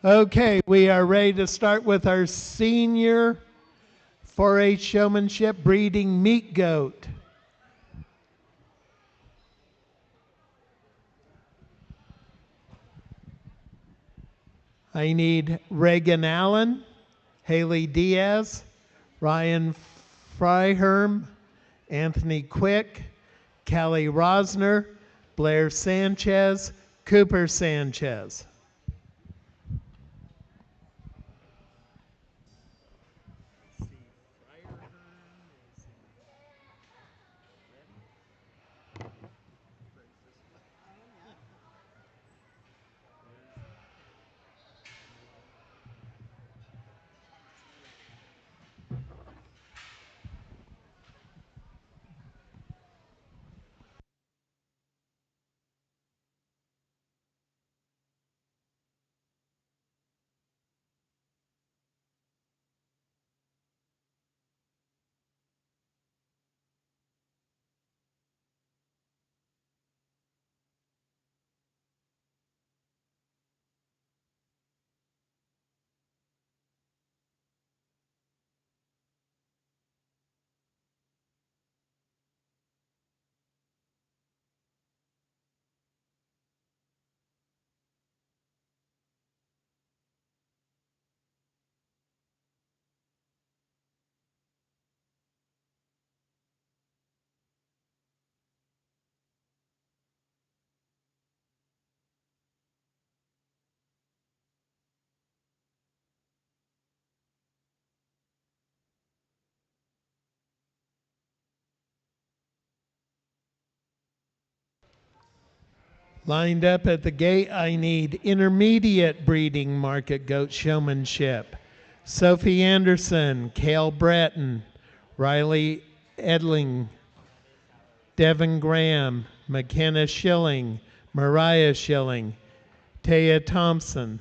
Okay, we are ready to start with our senior 4-H showmanship breeding meat goat. I need Reagan Allen, Haley Diaz, Ryan Freiherm, Anthony Quick, Callie Rosner, Blair Sanchez, Cooper Sanchez. Lined up at the gate, I need intermediate breeding market goat showmanship. Sophie Anderson, Cale Bratton, Riley Edling, Devin Graham, McKenna Schilling, Mariah Schilling, Taya Thompson.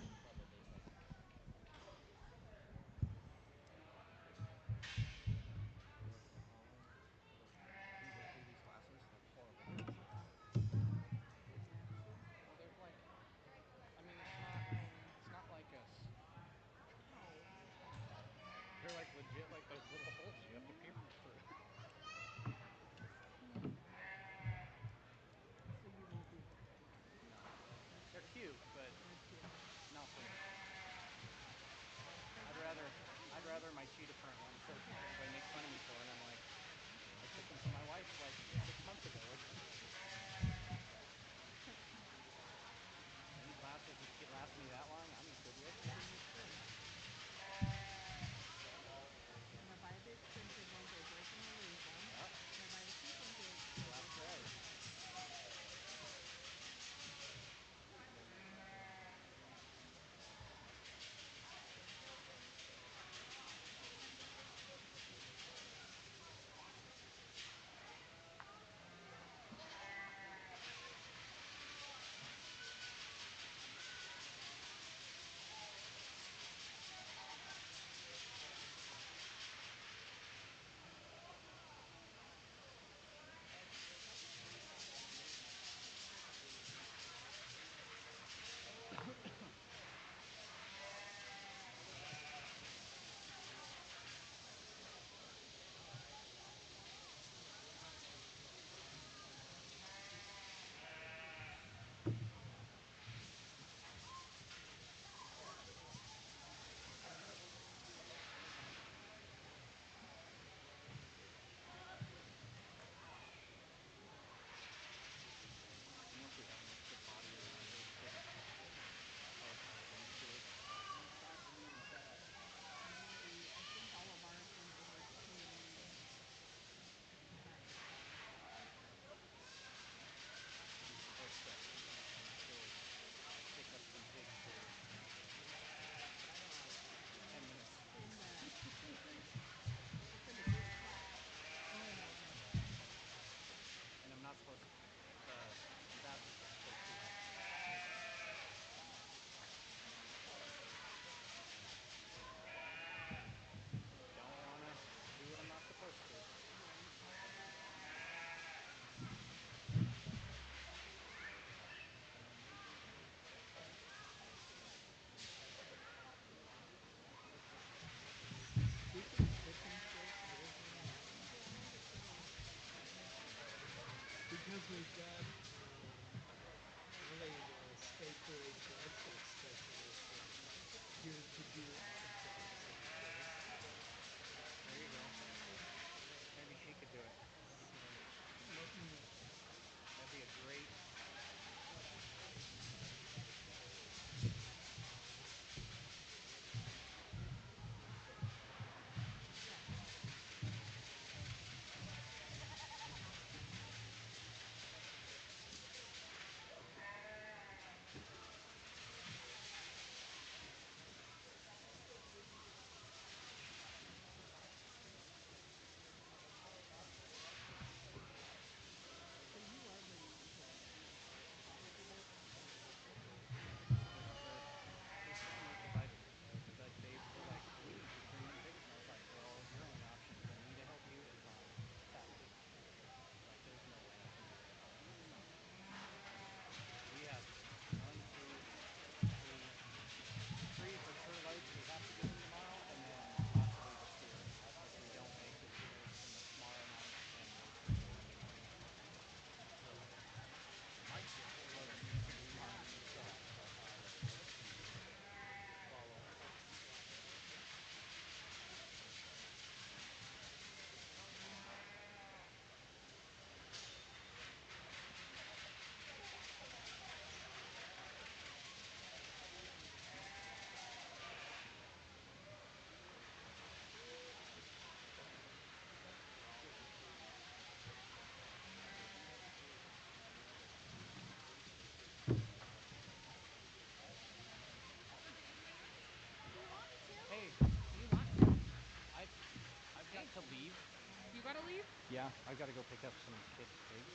Yeah, I've got to go pick up some kids' pigs.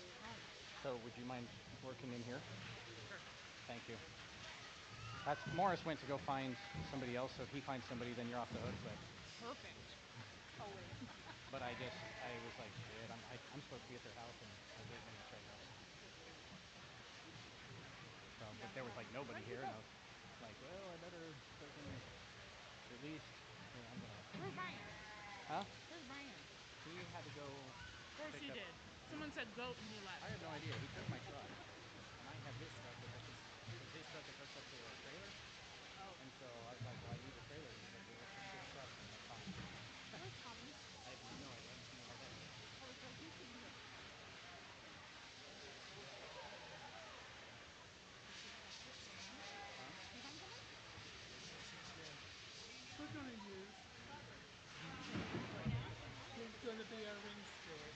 So would you mind working in here? Thank you. That's Morris went to go find somebody else, so if he finds somebody, then you're off the hook. Perfect. Oh, wait. But I was like, shit, I'm supposed to be at their house, and I gave them the trailers. So, but there was like nobody here, and I was like, well, I better freaking at least. Yeah, I'm gonna. Where's Ryan? Huh? Where's Ryan? He had to go. Of course pick he up. did. Someone said goat and he left. I have no idea. He took my truck, and I have his truck that hooked because his truck is hooked up to a trailer. Oh. And so I was like, well, I need the trailer. He's like, well, let's just get a truck. And I'm like, fine. Where's Thomas? I have no idea. I haven't seen him all day. Oh, it's right. He should be here. You find someone? We're going to use. He's going to be our ring spirit.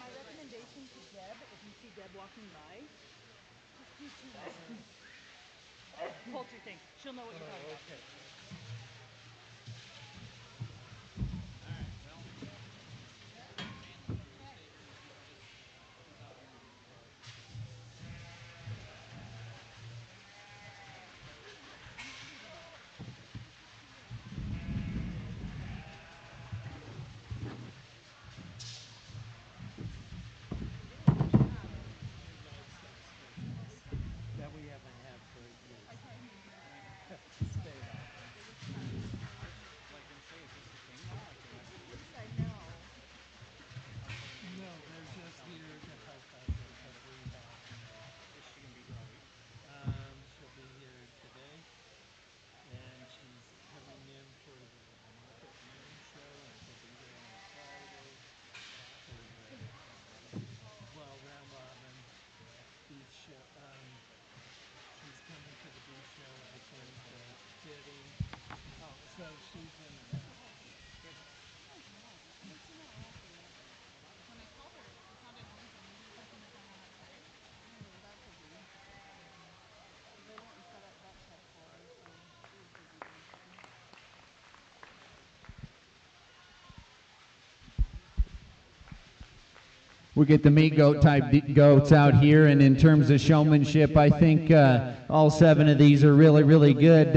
My recommendation to Deb, if you see Deb walking by, just do 2 minutes. Poultry thing. She'll know what you're talking about. Okay. That we haven't had for years. I tried them. Stay off. They were stuck. I was like going to say, is this the thing now? Like, they won't leave? I know. No, they're just here to help us until we have. Is she going to be here all week? She'll be here today, and she's coming in for the Market Moon show, and she'll be here on Friday for round robin beef show. She's coming to the beef show, I think, fitting. Oh, So she's in and out. good. When I called her, it sounded noisy. Maybe something was wrong on her side. That could be. They went and set up that check for her, so she was busy doing something. We get the meat goat type goats out here, and in terms of showmanship, I think all 7 of these are really, really good.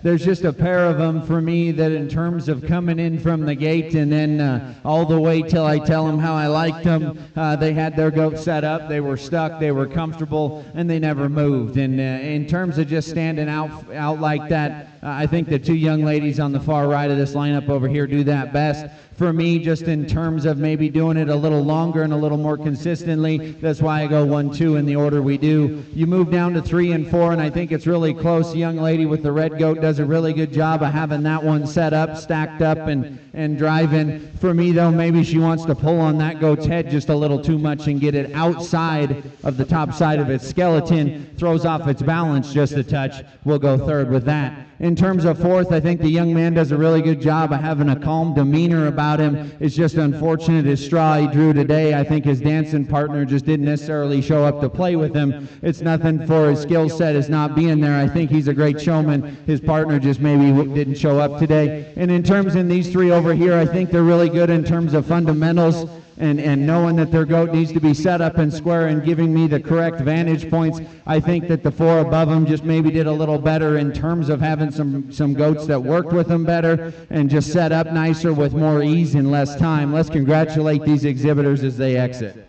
There's just a pair of them for me that in terms of coming in from the gate and then all the way till I tell them how I liked them, they had their goat set up, they were stuck, they were comfortable, and they never moved. And in terms of just standing out like that, I think the 2 young ladies on the far right of this lineup over here do that best. For me, just in terms of maybe doing it a little longer and a little more consistently, that's why I go 1, 2 in the order we do. You move down to 3 and 4, and I think it's really close. The young lady with the red goat does a really good job of having that one set up, stacked up, and driving. For me, though, maybe she wants to pull on that goat's head just a little too much and get it outside of the top side of its skeleton, throws off its balance just a touch. We'll go 3rd with that. In terms of 4th, I think the young man does a really good job of having a calm demeanor about him. It's just unfortunate his straw he drew today. I think his dancing partner just didn't necessarily show up to play with him. It's nothing for his skill set as not being there. I think he's a great showman. His partner just maybe didn't show up today. And in terms of these 3 over here, I think they're really good in terms of fundamentals. And knowing that their goat needs to be set up and square and giving me the correct vantage points, I think that the 4 above them just maybe did a little better in terms of having some goats that worked with them better and just set up nicer with more ease and less time. Let's congratulate these exhibitors as they exit.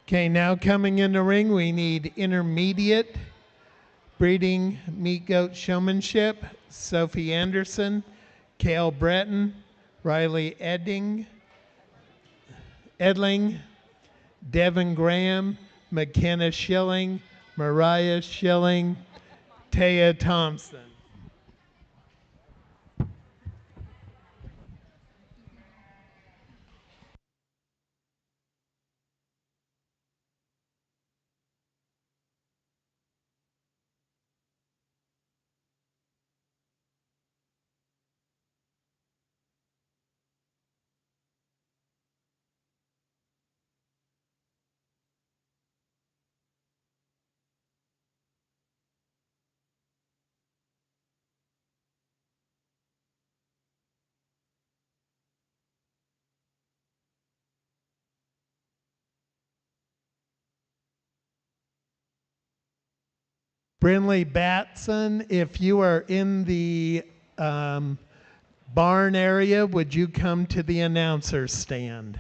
Okay, now coming in the ring, we need intermediate breeding meat goat showmanship. Sophie Anderson, Cale Breton, Riley Edling, Devin Graham, McKenna Schilling, Mariah Schilling, Taya Thompson. Brinley Batson, if you are in the barn area, would you come to the announcer stand?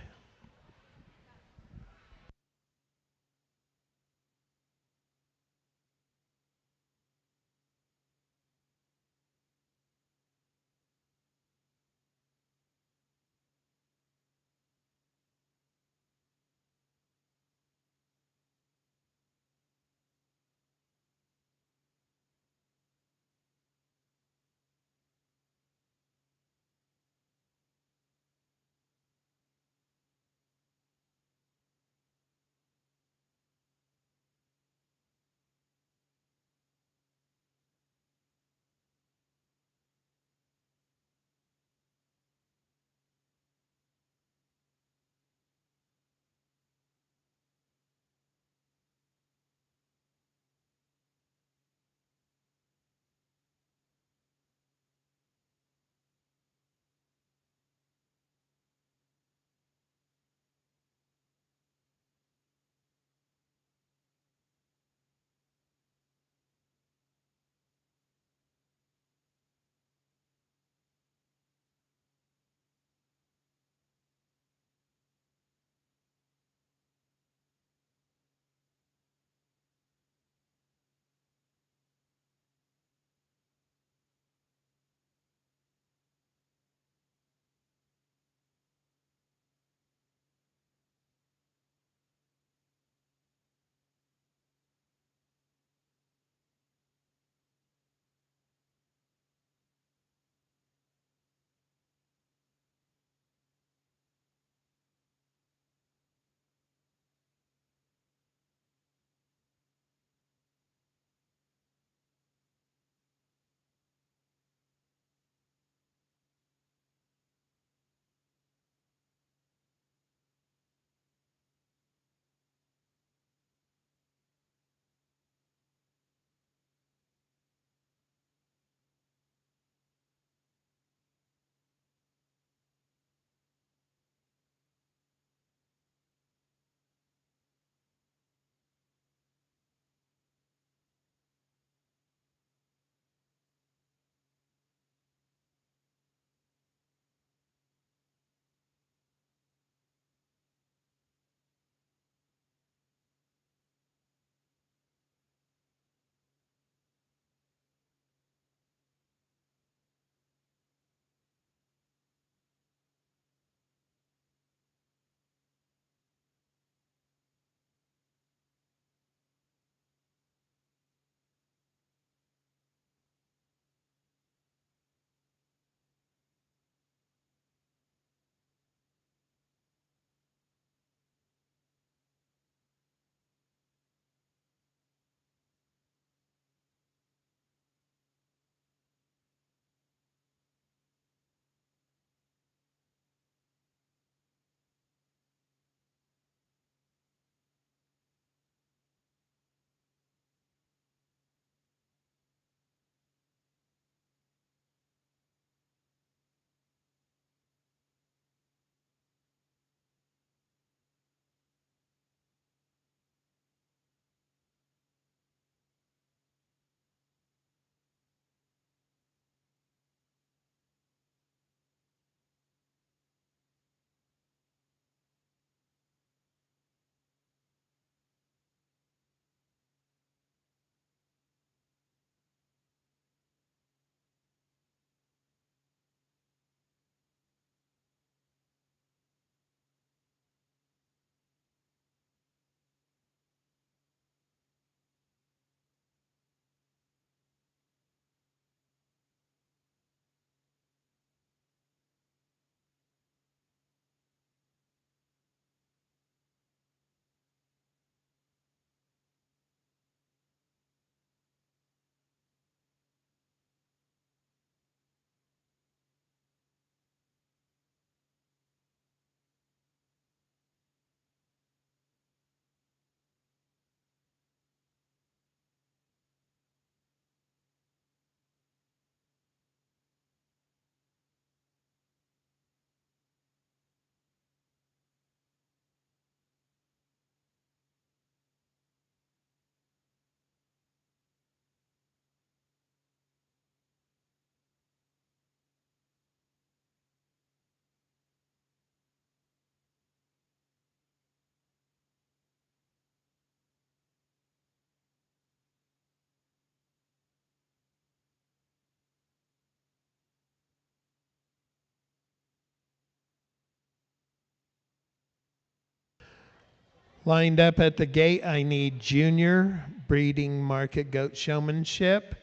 Lined up at the gate, I need Junior, Breeding Market Goat Showmanship,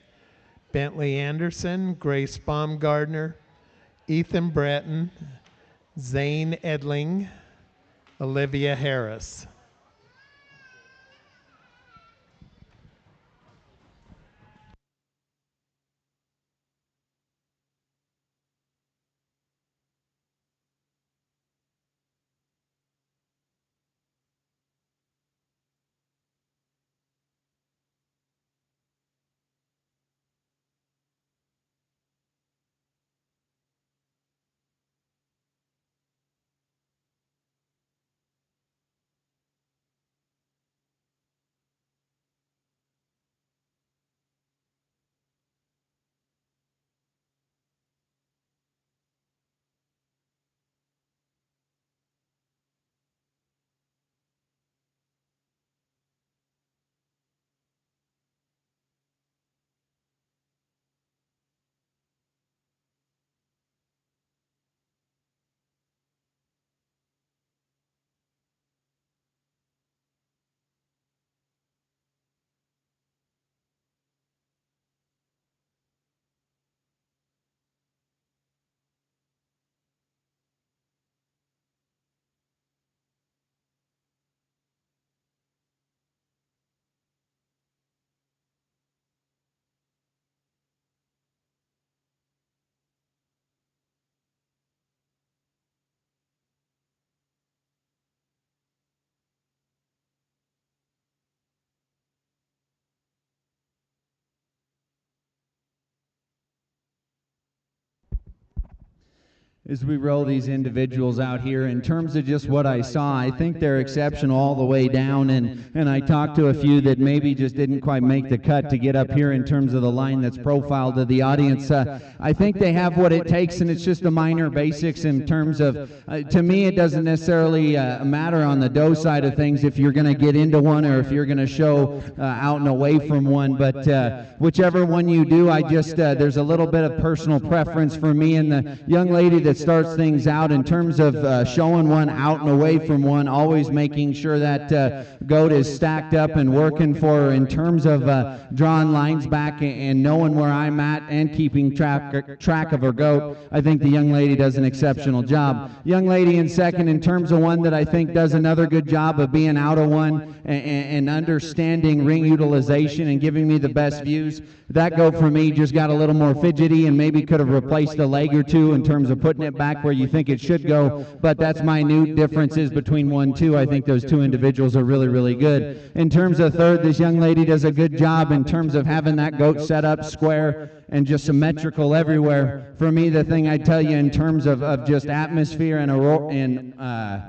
Bentley Anderson, Grace Baumgardner, Ethan Breton, Zane Edling, Olivia Harris. As we roll these individuals out here, in terms of just what I saw, I think they're exceptional all the way down, and I talked to a few that maybe just didn't quite make the cut to get up here in terms of the line that's profiled to the audience. I think they have what it takes, and it's just the minor basics in terms of, to me, it doesn't necessarily matter on the doe side of things if you're going to get into one or if you're going to show out and away from one, but whichever one you do, I just, there's a little bit of personal preference for me, and the young lady that starts things out in terms of showing one out and away from one, always making sure that goat is stacked up and working for her in terms of drawing lines back and knowing where I'm at and keeping track of her goat. I think the young lady does an exceptional job. Young lady in second in terms of one that I think does another good job of being out of one and understanding ring utilization and giving me the best views. That goat for me just got a little more fidgety and maybe could have replaced a leg or two in terms of putting it back where you think it should go, but that's minute differences between 1, 2. I think those two individuals are really, really good. In terms of third, this young lady does a good job in terms of having that goat set up square and just symmetrical everywhere. For me, the thing I tell you in terms of just atmosphere and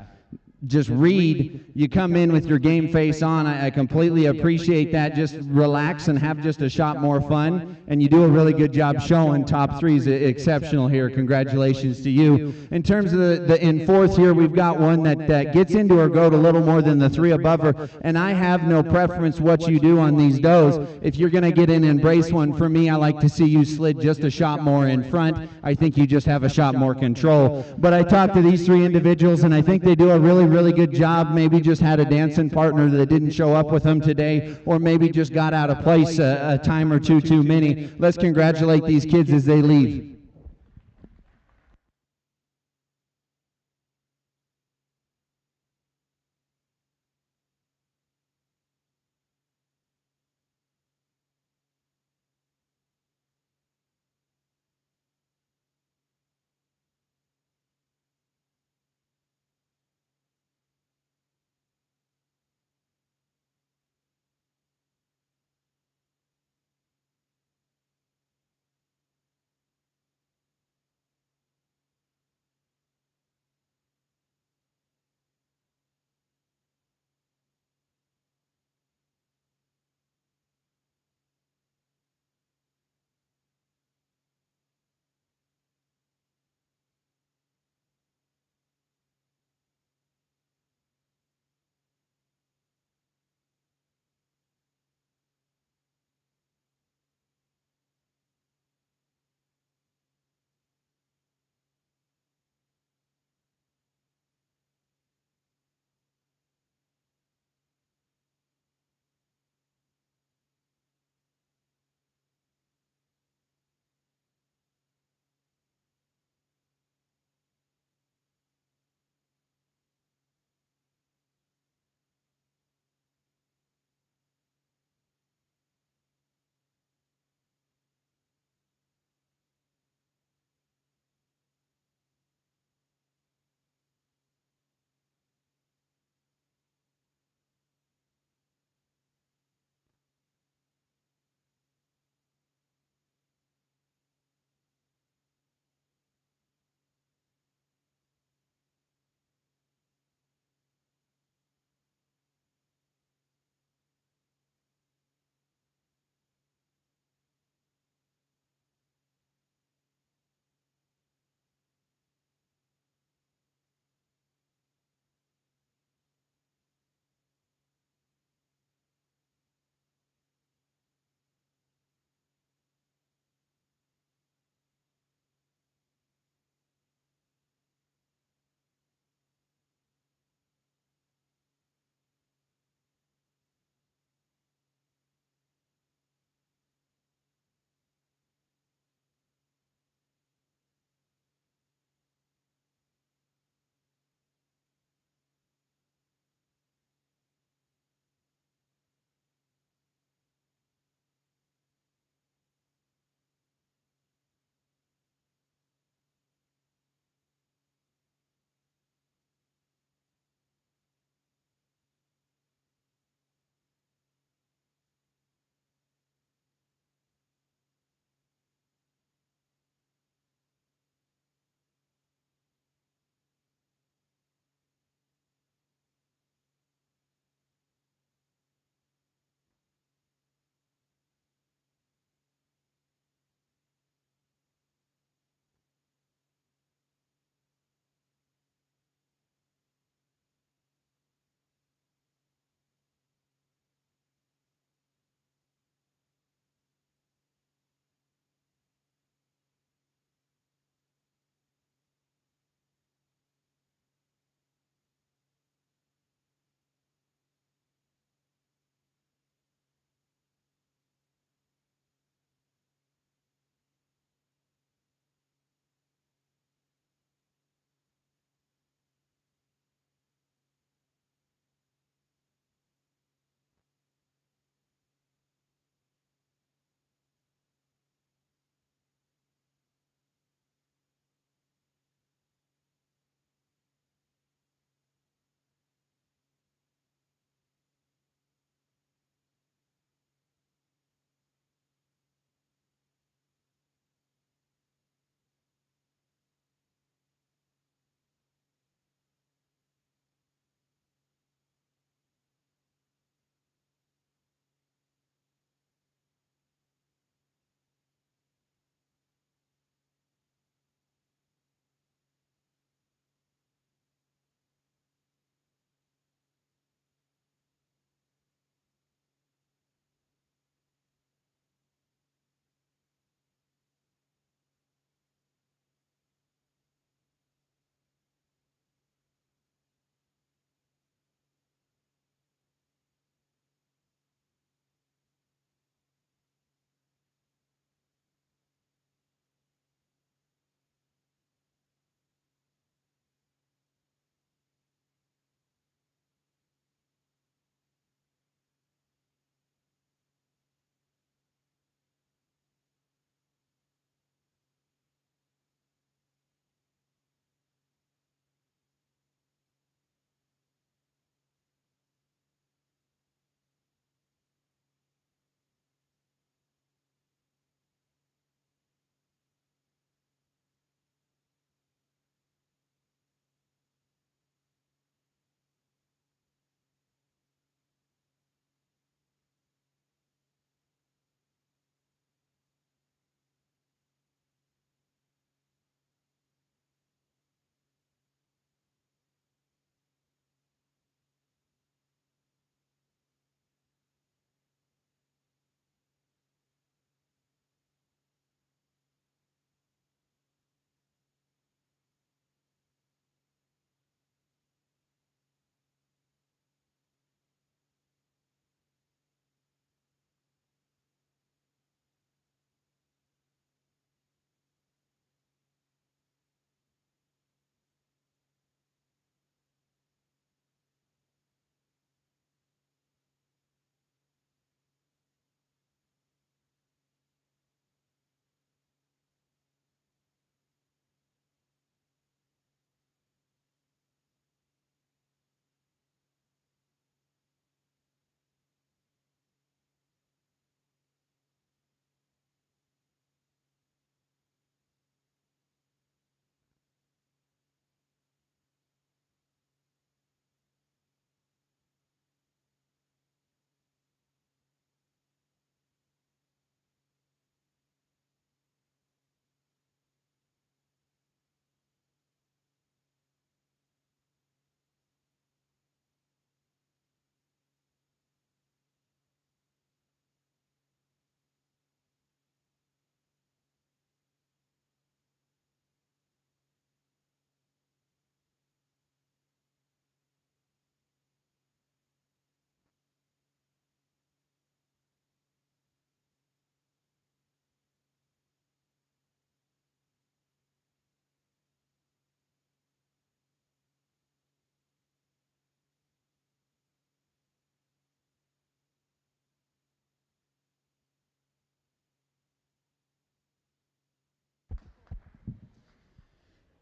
just read, you come in with your game face on. I completely appreciate that. Just relax and have just a shot more fun, and you do a really good job showing. Top three is exceptional here. Congratulations to you. In terms of in fourth here, we've got one that gets into her goat a little more than the three above her, and I have no preference what you do on these does. If you're going to get in and brace one, for me, I like to see you slid just a shot more in front. I think you just have a shot more control. But I talked to these three individuals, and I think they do a really good job. Maybe just had a dancing partner that didn't show up with them today, or maybe just got out of place a time or two too many. Let's congratulate these kids as they leave.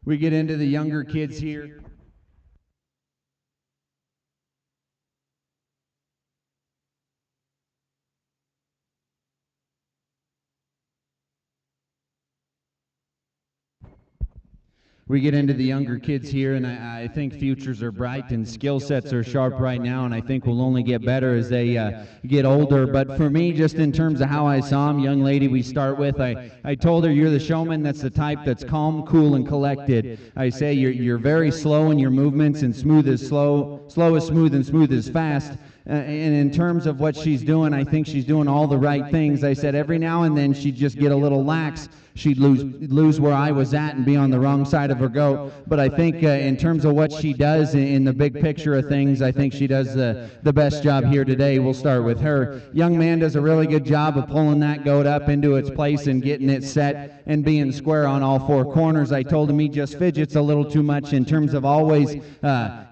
We get into the younger kids here. We get into the younger kids here, and I think futures are bright and skill sets are sharp right now, and I think will only get better as they get older. But for me, just in terms of how I saw them, young lady we start with, I told her, you're the showman that's the type that's calm, cool, and collected. I say you're very slow in your movements and smooth as slow as smooth and smooth as fast. And in terms of what she's doing, I think she's doing all the right things. I said every now and then she'd just get a little lax. She'd lose where I was at and be on the wrong side of her goat. But I think in terms of what she does in the big picture of things, I think she does the best job here today. We'll start with her. Young man does a really good job of pulling that goat up into its place and getting it set and being square on all four corners. I told him he just fidgets a little too much in terms of always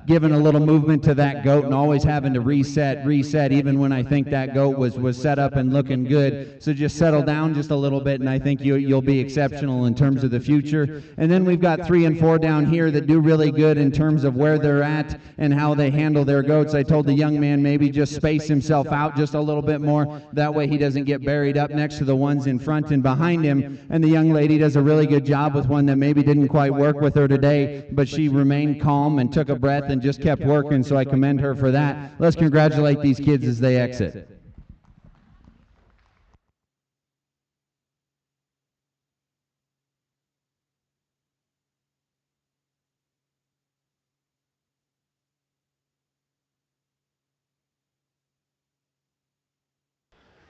giving a little movement to that goat and always having to reset, even when I think that goat was set up and looking good. So just settle down just a little bit, and I think you'll be exceptional in terms of the future. And then we've got 3 and 4 down here that do really good in terms of where they're at and how they handle their goats. I told the young man maybe just space himself out just a little bit more. That way he doesn't get buried up next to the ones in front and behind him. And the young lady does a really good job with one that maybe didn't quite work with her today, but she remained calm and took a breath and just kept working, so I commend her for that. Let's congratulate these kids as they exit.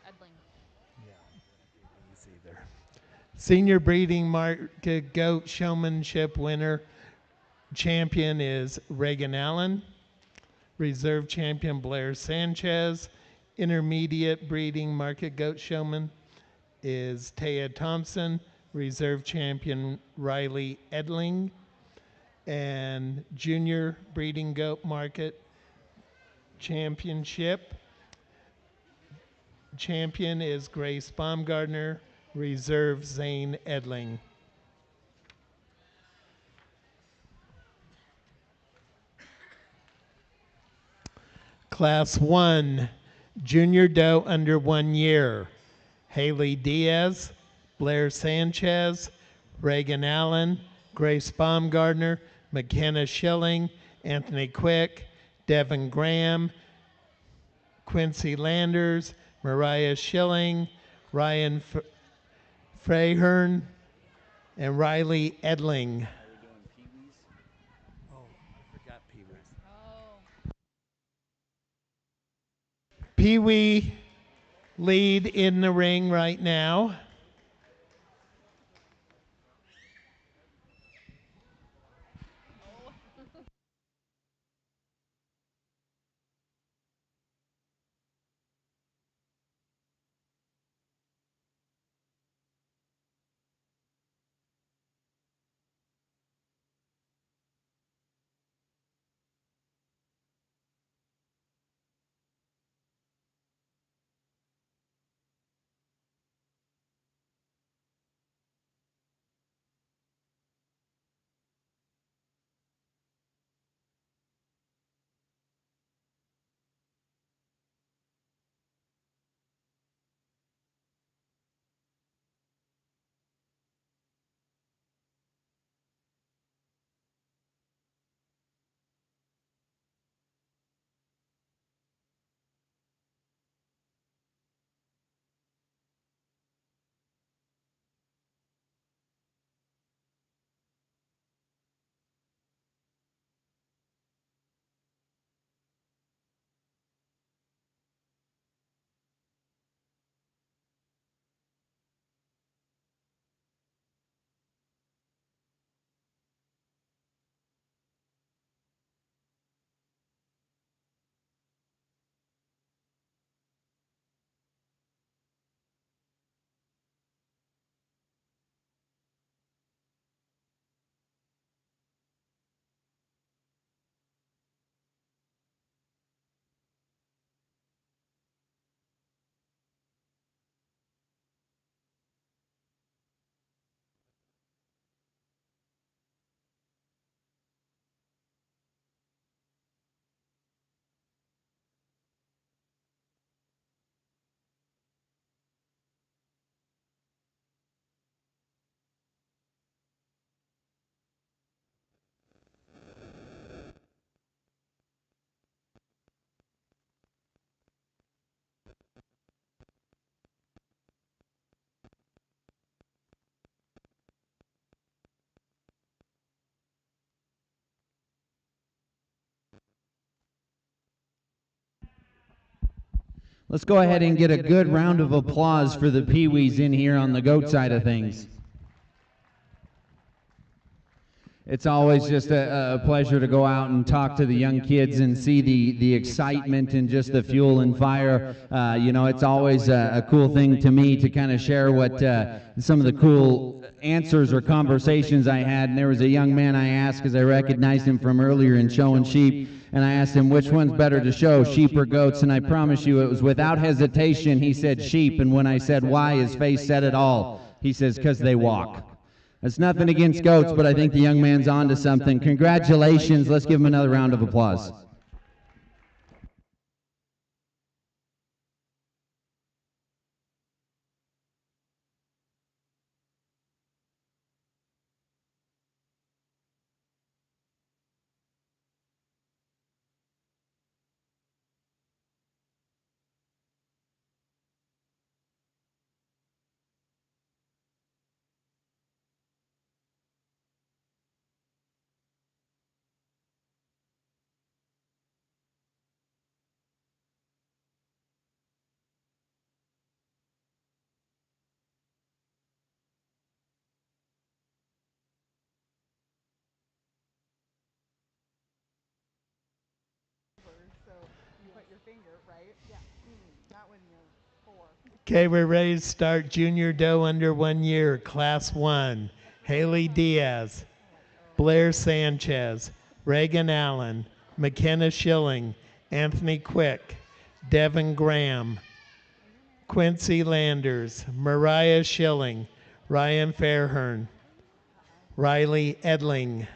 Edling. Easy there. Senior breeding market goat showmanship winner champion is Reagan Allen. Reserve champion Blair Sanchez. Intermediate breeding market goat showman is Taya Thompson. Reserve champion Riley Edling. And junior breeding goat market championship champion is Grace Baumgardner. Reserve Zane Edling. Class 1, Junior Doe under 1 year. Haley Diaz, Blair Sanchez, Reagan Allen, Grace Baumgardner, McKenna Schilling, Anthony Quick, Devin Graham, Quincy Landers, Mariah Schilling, Ryan Frahern, and Riley Edling. Oh, I forgot Pee-wees. Oh. Pee-wee lead in the ring right now. Let's go ahead and get a good round of applause for the Pee-wees in here on the goat side of things. It's always just a pleasure to go out and talk to the young kids and see the excitement and just the fuel and fire. It's always a cool thing to me to kind of share what some of the cool answers or conversations I had. And there was a young man I asked, because I recognized him from earlier in showing sheep, and I asked him which one's better to show, sheep or goats, and I promise you it was without hesitation he said sheep, and when I said why, his face said it all. He says, because they walk. That's nothing against goats, but I think the young man's on to something. Congratulations. Let's give him another round of applause. So you put your finger, right? Yeah. Not when you're 4. Okay, we're ready to start. Junior doe under 1 year, class 1. Haley Diaz, Blair Sanchez, Reagan Allen, McKenna Schilling, Anthony Quick, Devin Graham, Quincy Landers, Mariah Schilling, Ryan Fairhern, Riley Edling.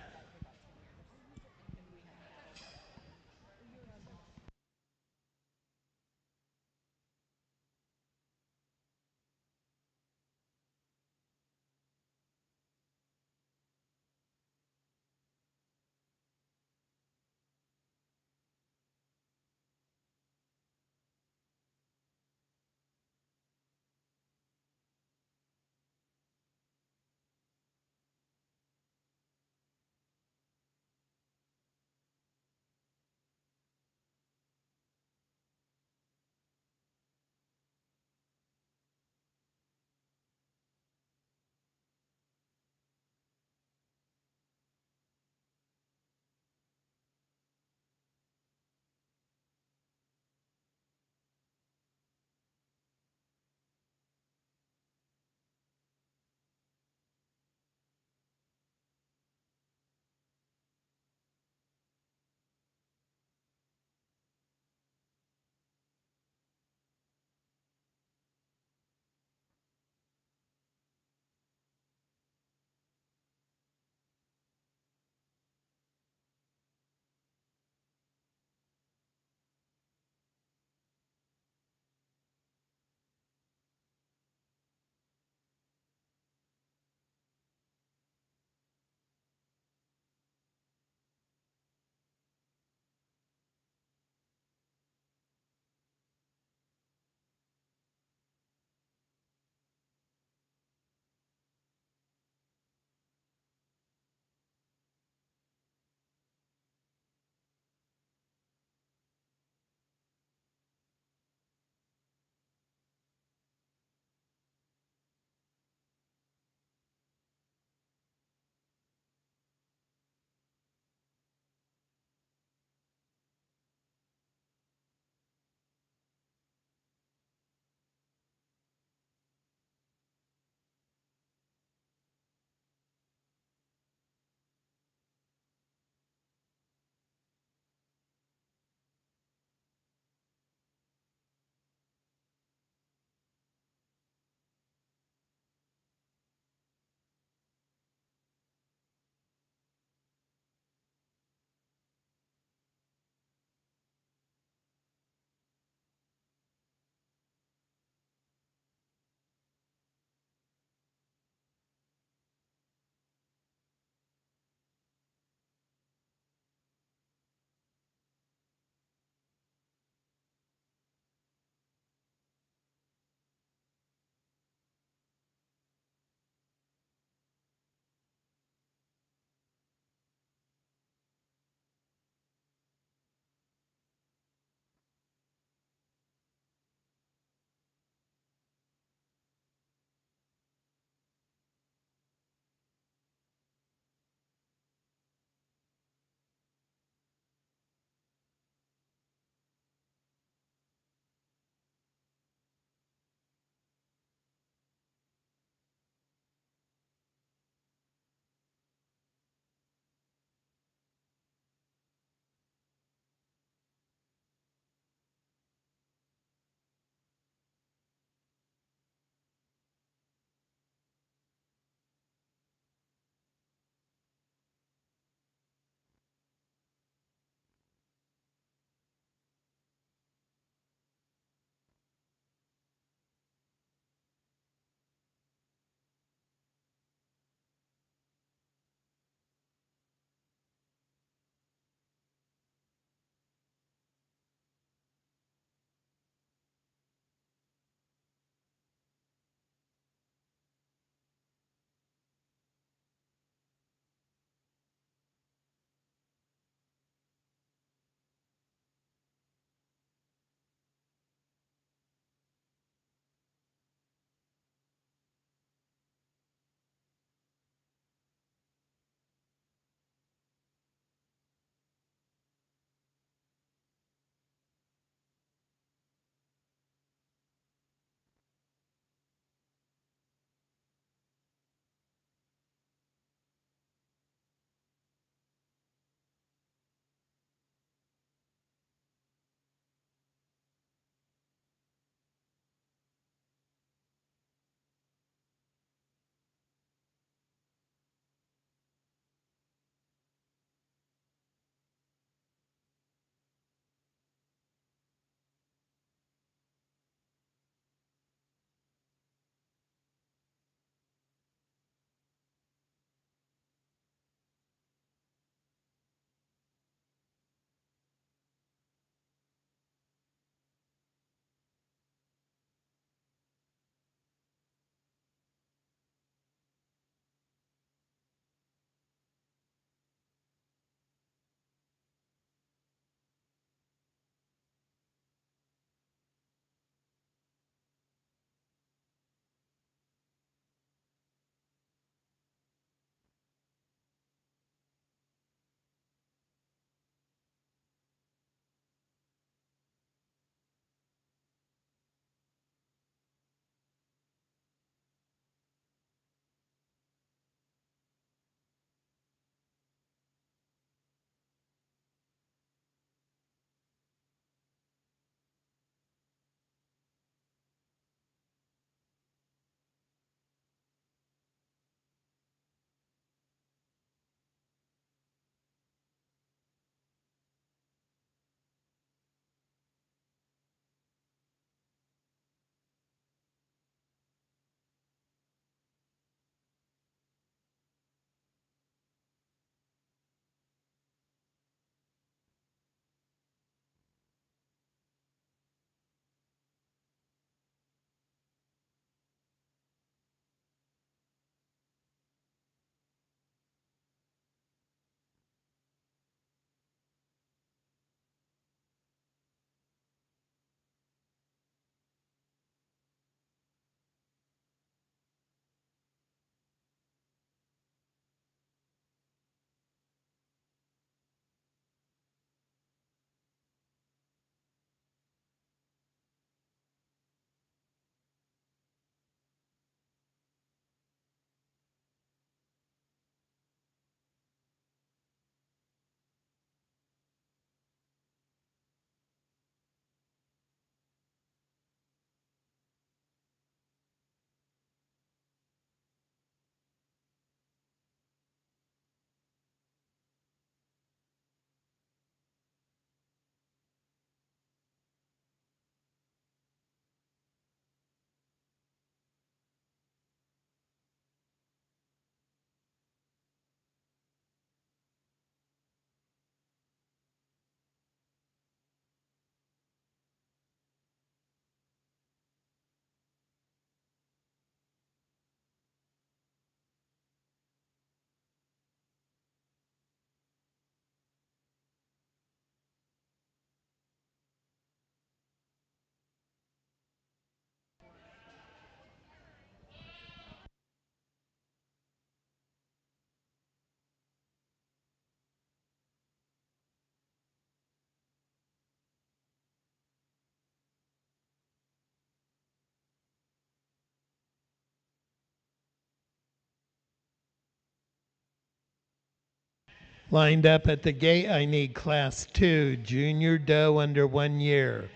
Lined up at the gate, I need Class 2, Junior Doe under 1 year.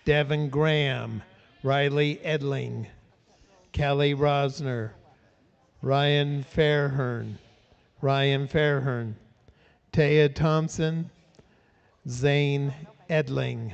Devin Graham, Riley Edling, Kelly Rosner, Ryan Fairhern, Taya Thompson, Zane Edling.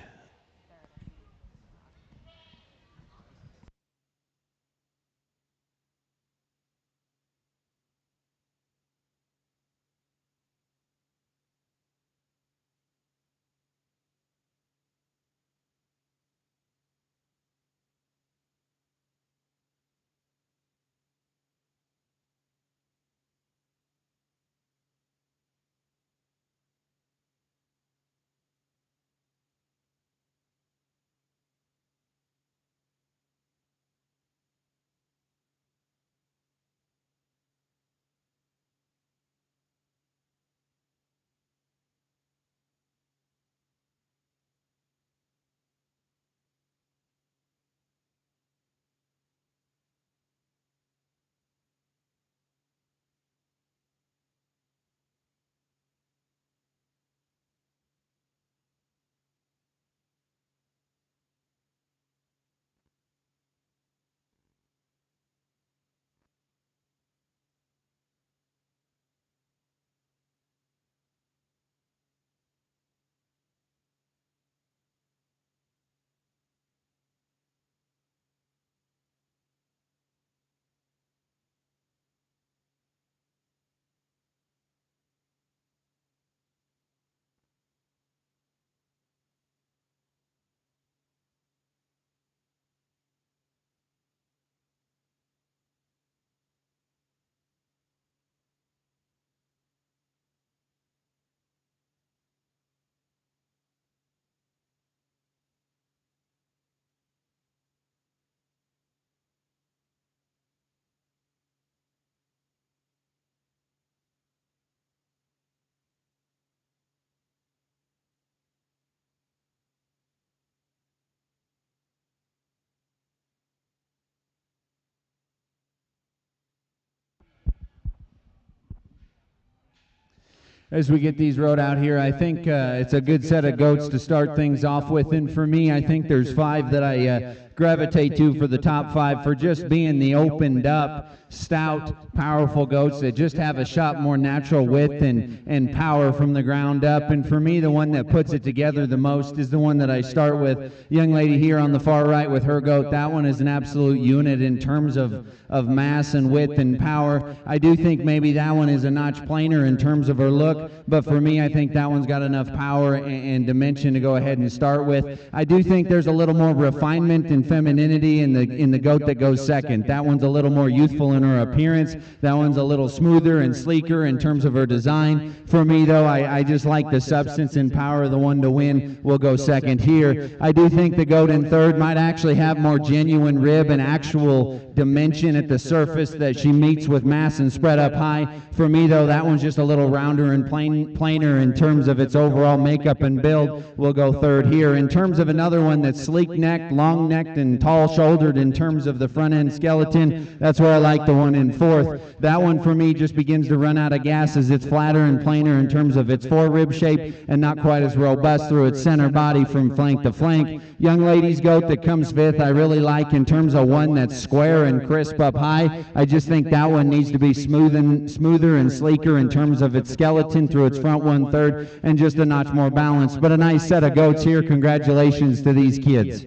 As we get these rode out here, I think it's a good set of goats to start things off with. And for me, I think there's 5 that I gravitate to for the top 5 for just being the opened up, stout, powerful goats that just have a shot more natural width and power from the ground up. And for me, the one that puts it together the most is the one that I start with. Young lady here on the far right with her goat, that one is an absolute unit in terms of mass and width and power. I do think maybe that one is a notch plainer in terms of her look, but for me, I think that one's got enough power and dimension to go ahead and start with. I do think there's a little more refinement and femininity in the goat that goes second. That one's a little more youthful in her appearance. That one's a little smoother and sleeker in terms of her design. For me, though, I just like the substance and power of the one to win. Will go second here. I do think the goat in third might actually have more genuine rib and actual dimension at the surface that she meets with mass and spread up high. For me, though, that one's just a little rounder and plainer in terms of its overall makeup and build. Will go third here. In terms of another one that's sleek-necked, long-necked, and tall-shouldered in terms of the front-end skeleton, that's where I like the one in fourth. That one, for me, just begins to run out of gas as it's flatter and plainer in terms of its fore-rib shape and not quite as robust through its center body from flank to flank. Young lady's goat that comes fifth, I really like in terms of one that's square and crisp up high. I just think that one needs to be smoother and sleeker in terms of its skeleton through its front 1/3 and just a notch more balanced. But a nice set of goats here. Congratulations to these kids.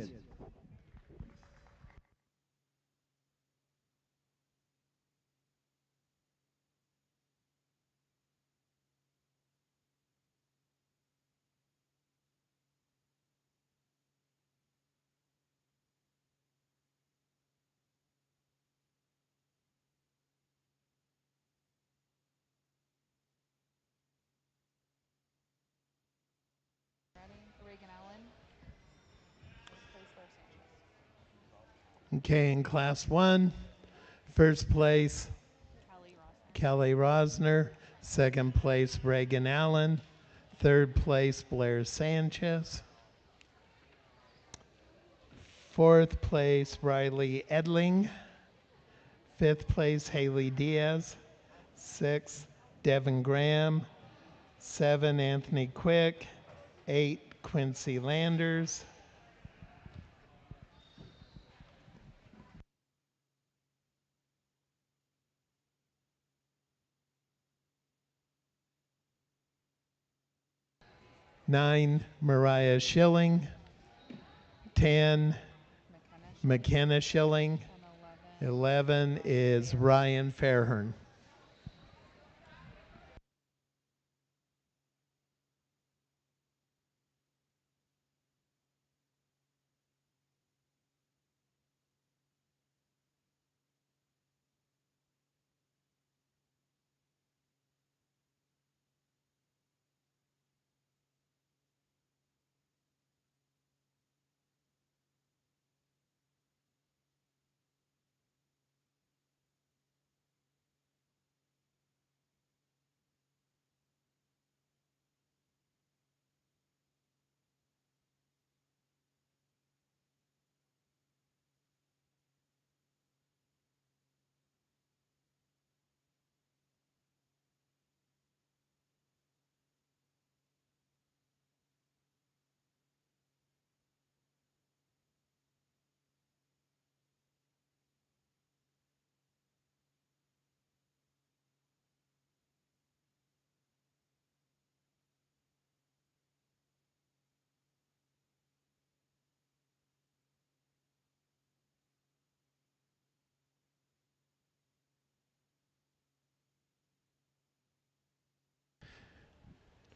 Reagan Allen. First place, Blair Sanchez. Okay, in Class 1, first place, Kelly Rosner. Kelly Rosner. Second place, Reagan Allen. Third place, Blair Sanchez. Fourth place, Riley Edling. Fifth place, Haley Diaz. Sixth, Devin Graham. 7, Anthony Quick. 8, Quincy Landers. 9, Mariah Schilling. 10, McKenna Schilling. 11 is Ryan Fairhurn.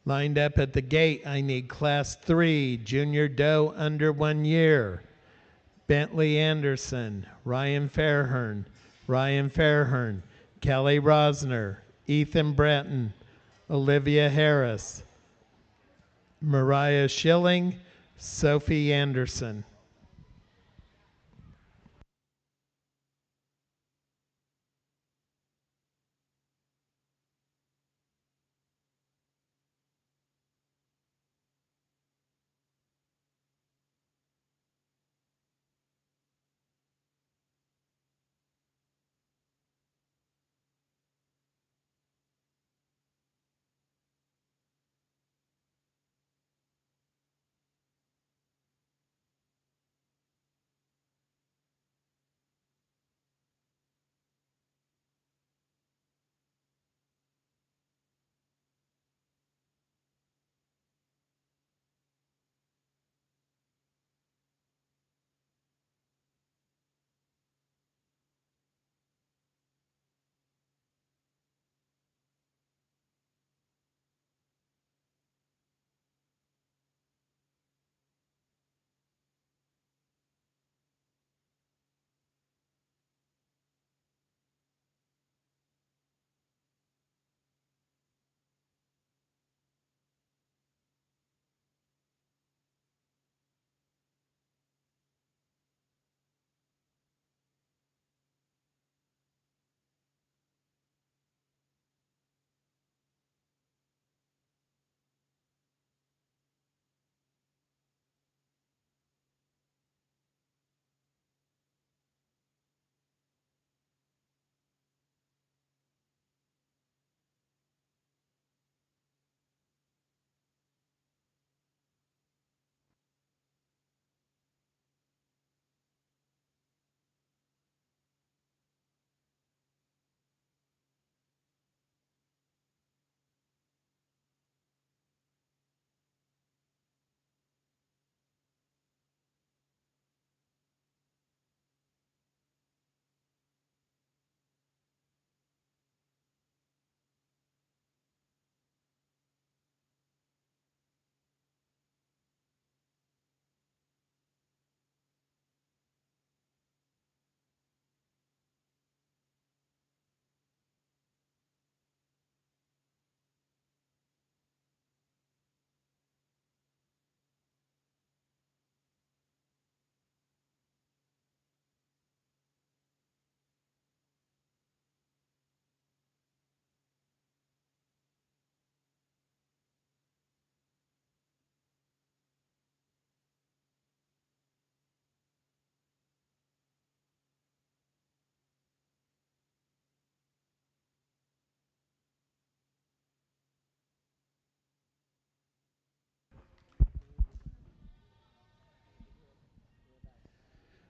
Lined up at the gate, I need Class 3, Junior Doe under 1 year. Bentley Anderson, Ryan Fairhurn, Kelly Rosner, Ethan Breton, Olivia Harris, Mariah Schilling, Sophie Anderson.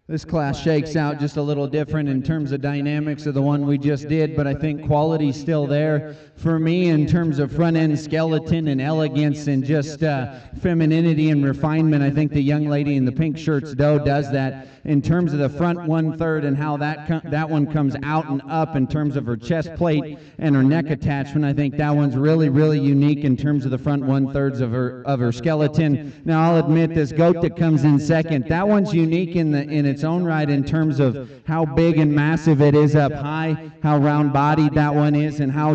This class shakes out just a little different in terms of dynamics of the one we just did, but I think quality's still there. For me, in terms of front-end skeleton and elegance and just femininity and refinement, I think the young lady in the pink shirts does that. In terms of the front one-third and how that one comes out and up in terms of her chest plate and her neck attachment, I think that one's really, really unique in terms of the front one-thirds of her skeleton. Now, I'll admit this goat that comes in second, that one's unique in its own right in terms of how big and massive it is up high, how round-bodied that one is, and how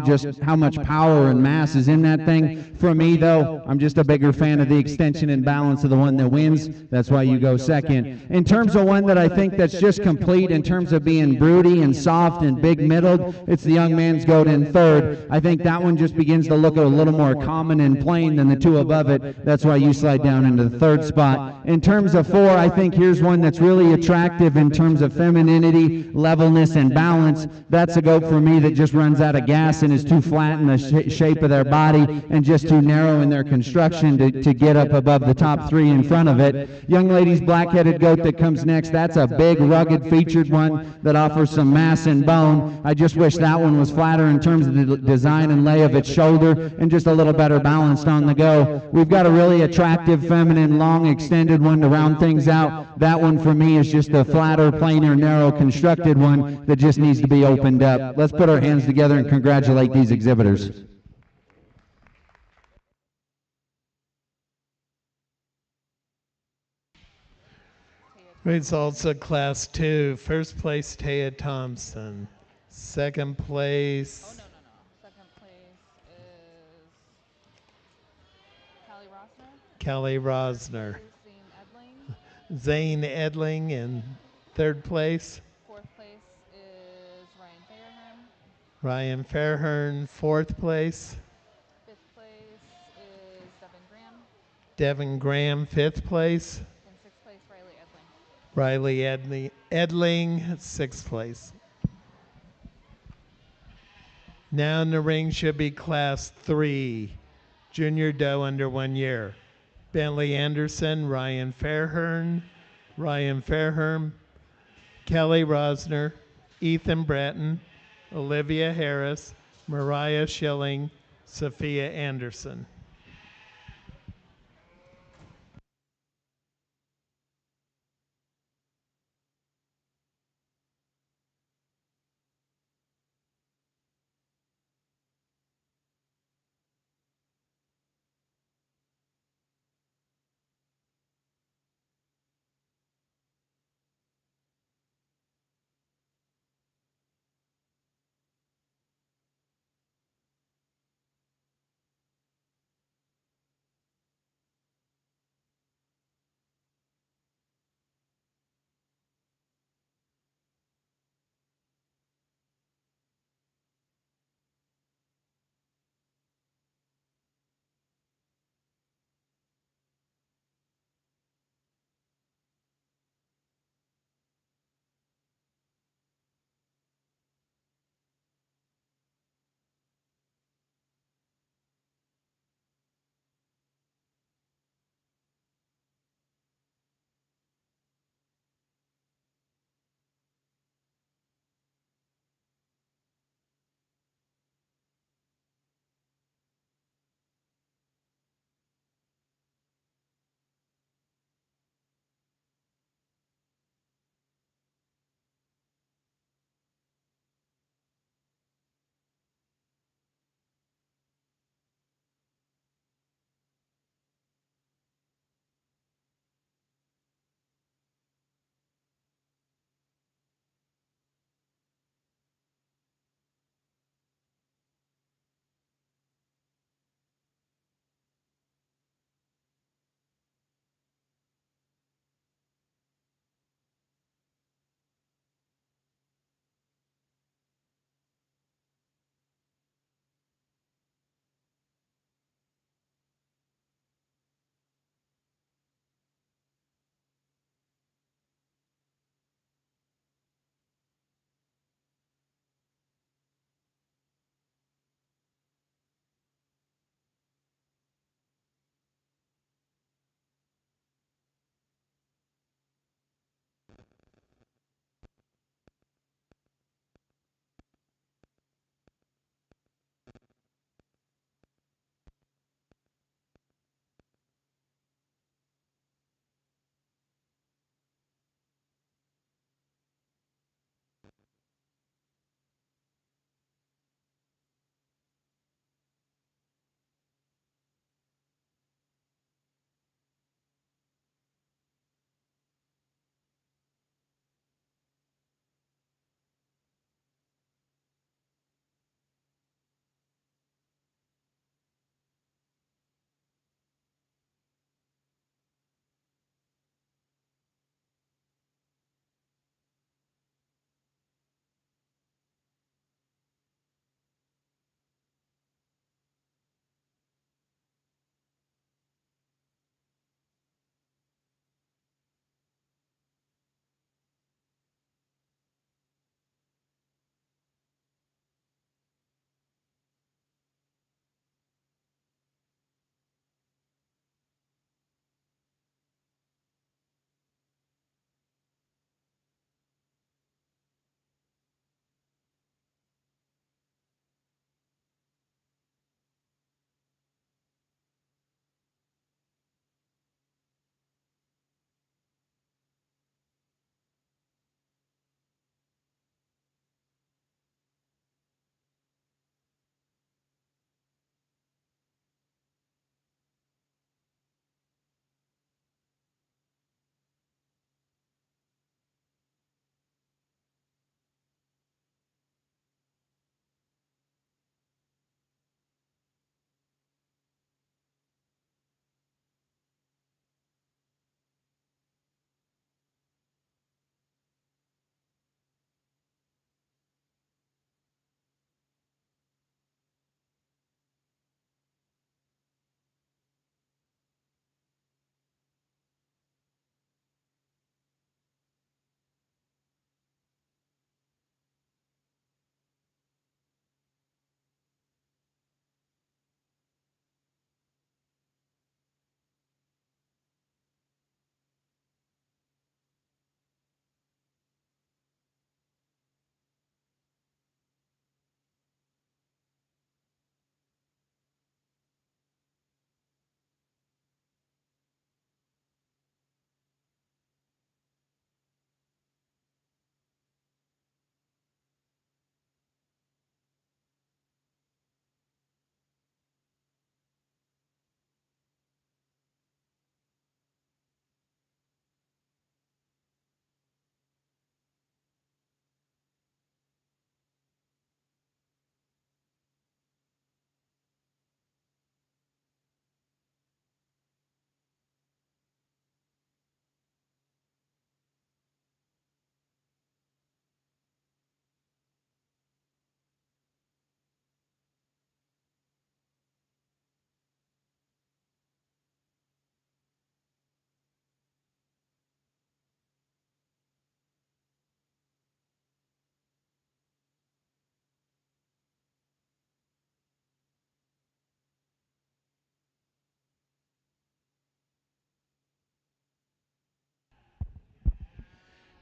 much power and mass is in that thing. For me, though, I'm just a bigger fan of the extension and balance of the one that wins. That's why you go second. In terms of one that I think that's just complete in terms of being broody and soft and big-middled, it's the young man's goat in third. I think that one just begins to look a little more common and plain than the two above it. That's why you slide down into the third spot. In terms of four, I think here's one that's really attractive in terms of femininity, levelness, and balance. That's a goat for me that just runs out of gas and is too flat in the shape of their body and just too narrow in their construction to get up above the top three in front of it. Young lady's black-headed goat that comes next, that's a big, rugged, featured one that offers some mass and bone. I just wish that one was flatter in terms of the design and lay of its shoulder and just a little better balanced on the go. We've got a really attractive, feminine, long, extended one to round things out. That one for me is just a flatter, plainer, narrow, constructed one that just needs to be opened up. Let's put our hands together and congratulate these exhibitors. Results of Class 2. First place, Taya Thompson. Second place. Oh, no. Second place is Callie Callie Rosner. Rosner. Zane Edling. Zane Edling in third place. Fourth place is Ryan Fairhurn. Ryan Fairhurn, fourth place. Fifth place is Devin Graham. Devin Graham, fifth place. And sixth place, Riley Edling. Riley Edling, sixth place. Now in the ring should be Class 3, Junior Doe under 1 year. Bentley Anderson, Ryan Fairhurn, Kelly Rosner, Ethan Bratton, Olivia Harris, Mariah Schilling, Sophia Anderson.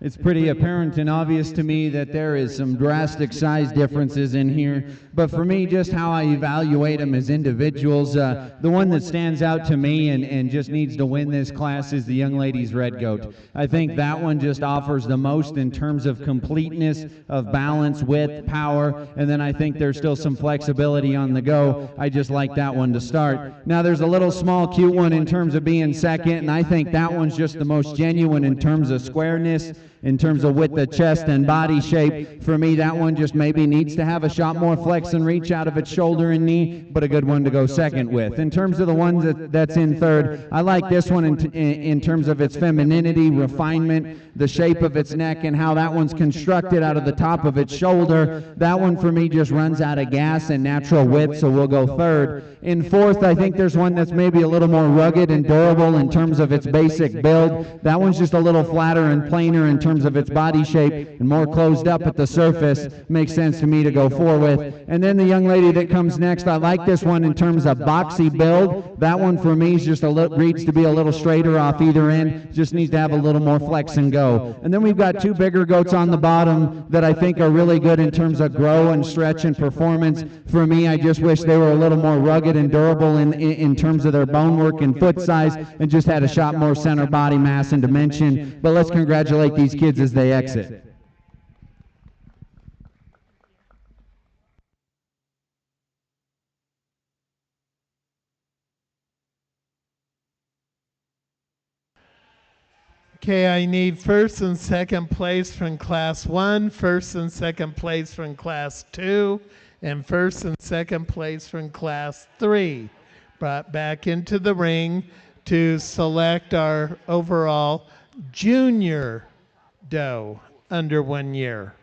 It's pretty apparent and obvious to me that there is some drastic size differences in here, but for me, just how I evaluate them as individuals, the one that stands out to me and just needs to win this class is the young lady's red goat. I think that one just offers the most in terms of completeness, of balance, width, power, and then I think there's still some flexibility on the go. I just like that one to start. Now there's a little small cute one in terms of being second, and I think that one's just the most genuine in terms of squareness, in terms of width of chest and body shape. For me, that one just maybe needs to have a shot more flex and reach out of its shoulder and knee, but a good one to go second with. In terms of the one that's in third, I like this one in terms of its femininity, refinement, the shape of its neck, and how that one's constructed out of the top of its shoulder. That one for me just runs out of gas and natural width, so we'll go third. In fourth, I think there's one that's maybe a little more rugged and durable in terms of its basic build. That one's just a little flatter and plainer in terms of its body shape and more closed up at the surface. Makes sense to me to go four with. And then the young lady that comes next, I like this one in terms of boxy build. That one for me is just needs to be a little straighter off either end. Just needs to have a little more flex and go. And then we've got two bigger goats on the bottom that I think are really good in terms of grow and stretch and performance. For me, I just wish they were a little more rugged and durable in terms of their bone work and foot size, and just had a shot more center body mass and dimension. But let's congratulate these kids as they exit. Okay, I need first and second place from class 1, first and second place from class 2, and first and second place from class 3. Brought back into the ring to select our overall junior doe under 1 year.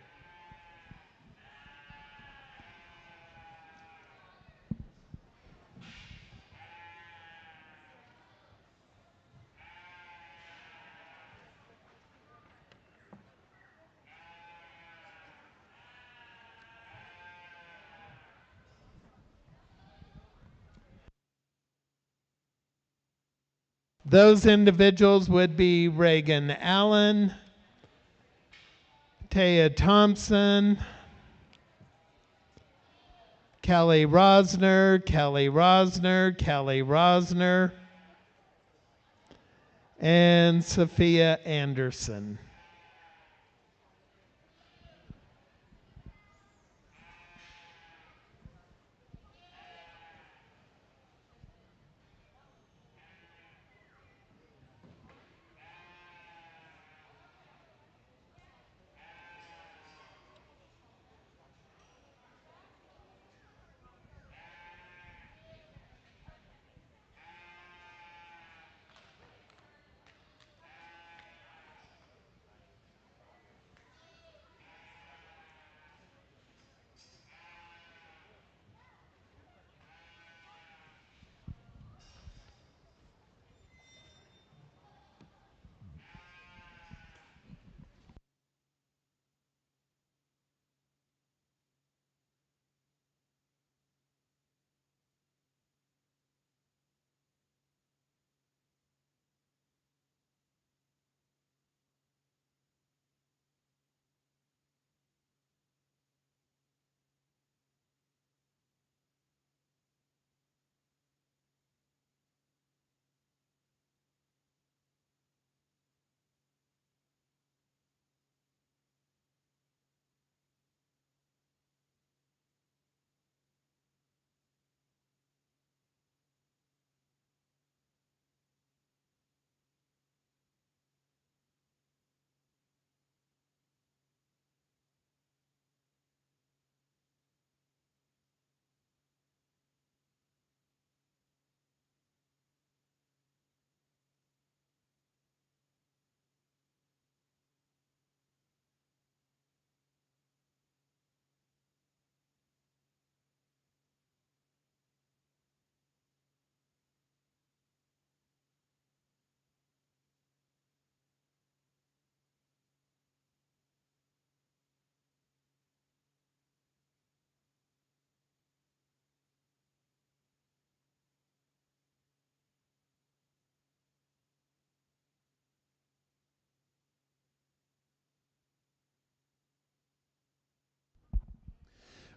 Those individuals would be Reagan Allen, Taya Thompson, Kelly Rosner, Kelly Rosner, Kelly Rosner, and Sophia Anderson.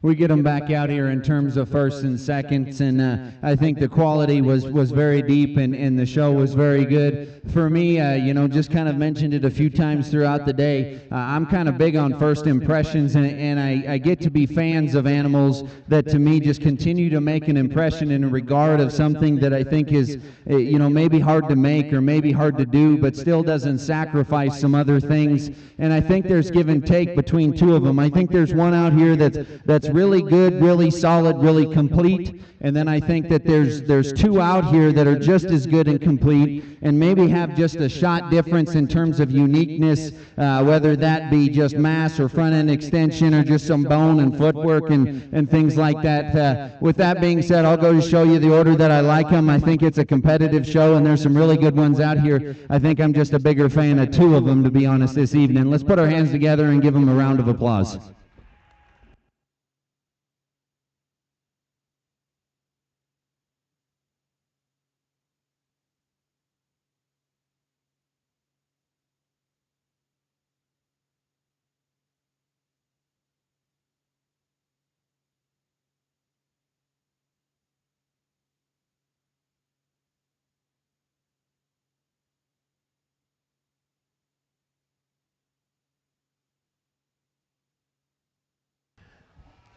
we get them back out here in terms of firsts and seconds, and I think the quality was very deep, and the show was very good. For me, just kind of mentioned it a few times throughout the day. I'm kind of big on first impressions, and I get to be fans of animals that to me just continue to make an impression in regard of something that I think is, maybe hard to make or maybe hard to do, but still doesn't sacrifice some other things. And I think there's give and take between two of them. I think there's one out here that's really good, really solid, really complete, and then I think that there's two out here that are just as good and complete, and maybe have just a shot difference in terms of uniqueness, whether that be just mass or front end extension or just some bone and footwork and things like that. With that being said, I'll go to show you the order that I like them. I think it's a competitive show, and there's some really good ones out here. I think I'm just a bigger fan of two of them, to be honest, this evening. Let's put our hands together and give them a round of applause.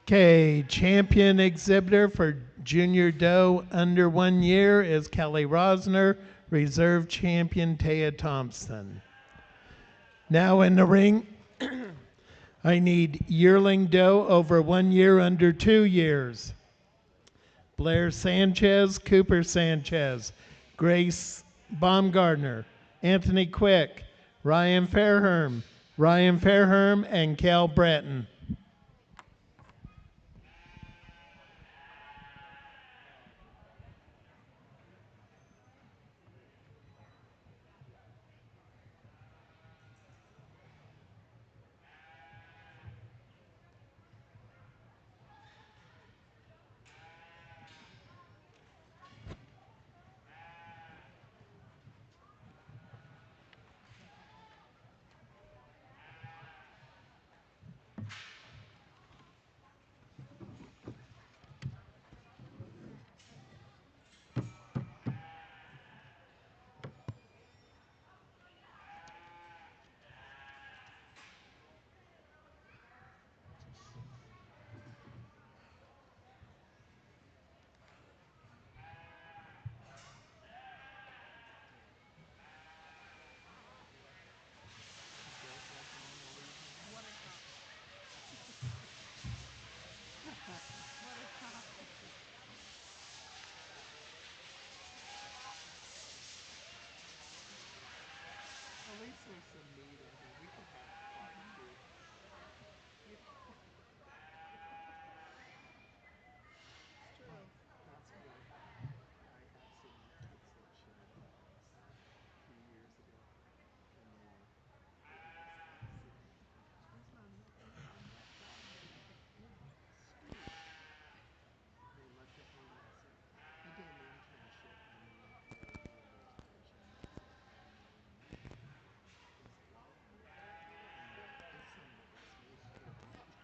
Okay, champion exhibitor for junior doe under 1 year is Kelly Rosner, reserve champion Taya Thompson. Now in the ring, I need yearling doe over 1 year under 2 years. Blair Sanchez, Cooper Sanchez, Grace Baumgardner, Anthony Quick, Ryan Fairherm, and Cal Breton. What a shock. At least there's some meat in here. We could have barbecue. It's true. That's what I have. I have some kids that shed hogs a few years ago, and they have this Mexican. Where's my milk jug? Stew. They looked at me and they said, he did an internship in the rehabilitation academy in East Laramie, and it's some of the best meat I've ever had.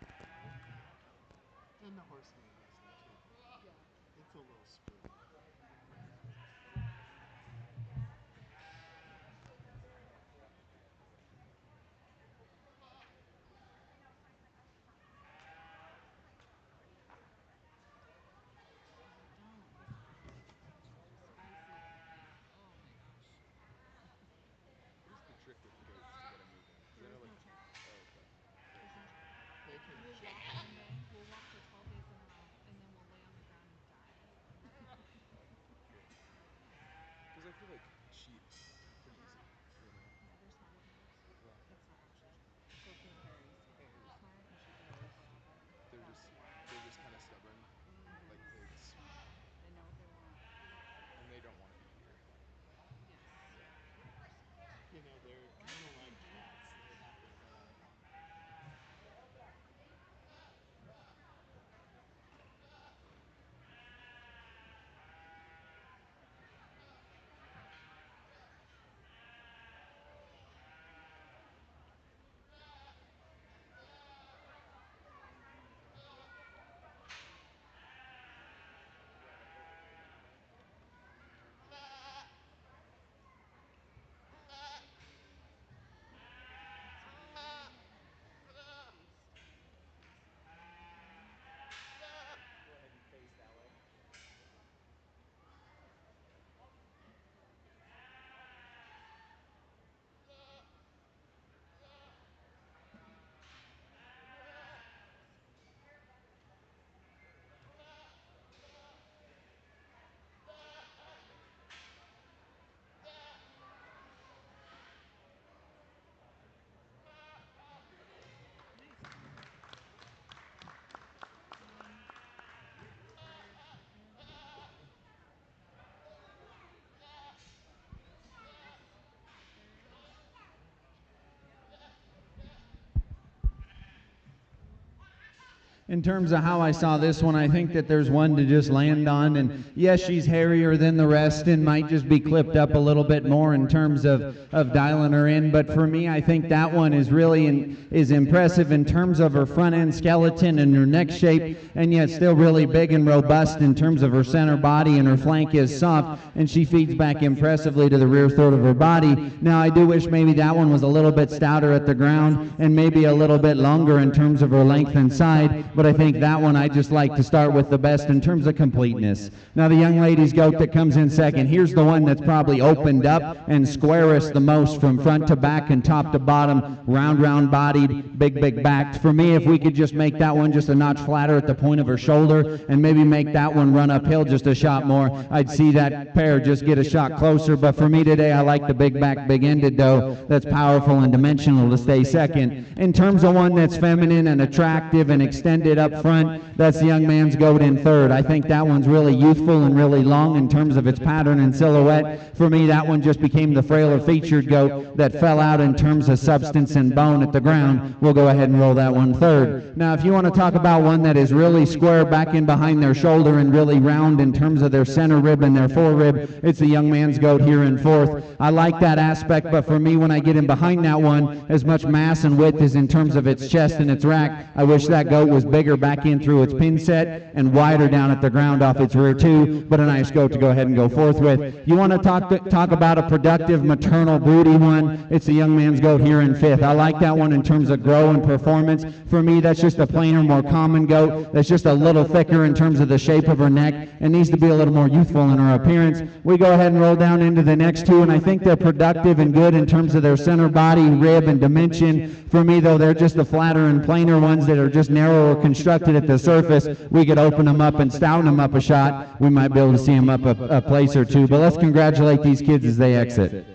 In terms of how I saw this one, I think that there's one to just land on, and yes, she's hairier than the rest and might just be clipped up a little bit more in terms of dialing her in, but for me, I think that one is really is impressive in terms of her front end skeleton and her neck shape, and yet still really big and robust in terms of her center body, and her flank is soft, and she feeds back impressively to the rear third of her body. Now, I do wish maybe that one was a little bit stouter at the ground and maybe a little bit longer in terms of her length and side, but I think that one I just like to start with the best in terms of completeness. Now the young lady's goat that comes in second, here's the one that's probably opened up and squarest the most from front to back and top to bottom, round bodied, big backed. For me, if we could just make that one just a notch flatter at the point of her shoulder and maybe make that one run uphill just a shot more, I'd see that pair just get a shot closer. But for me today, I like the big back, big ended doe that's powerful and dimensional to stay second. In terms of one that's feminine and attractive and extended up front, that's the young man's goat in third. I think that one's really youthful and really long in terms of its pattern and silhouette. For me, that one just became the frailer featured goat that fell out in terms of substance and bone at the ground. We'll go ahead and roll that one third. Now, if you want to talk about one that is really square back in behind their shoulder and really round in terms of their center rib and their forerib, it's the young man's goat here in fourth. I like that aspect, but for me, when I get in behind that one, as much mass and width as in terms of its chest and its rack, I wish that goat was bigger back in through its pin set and wider down at the ground off its rear too, but a nice goat to go ahead and go fourth with. You want to talk about a productive maternal broody one, it's the young man's goat here in fifth. I like that one in terms of grow and performance. For me, that's just a plainer, more common goat that's just a little thicker in terms of the shape of her neck and needs to be a little more youthful in her appearance. We go ahead and roll down into the next two, and I think they're productive and good in terms of their center body, rib, and dimension. For me, though, they're just the flatter and plainer ones that are just narrower constructed at the surface. We could open them up and stouten them up a shot. We might be able to see them up a place or two, but let's congratulate these kids as they exit.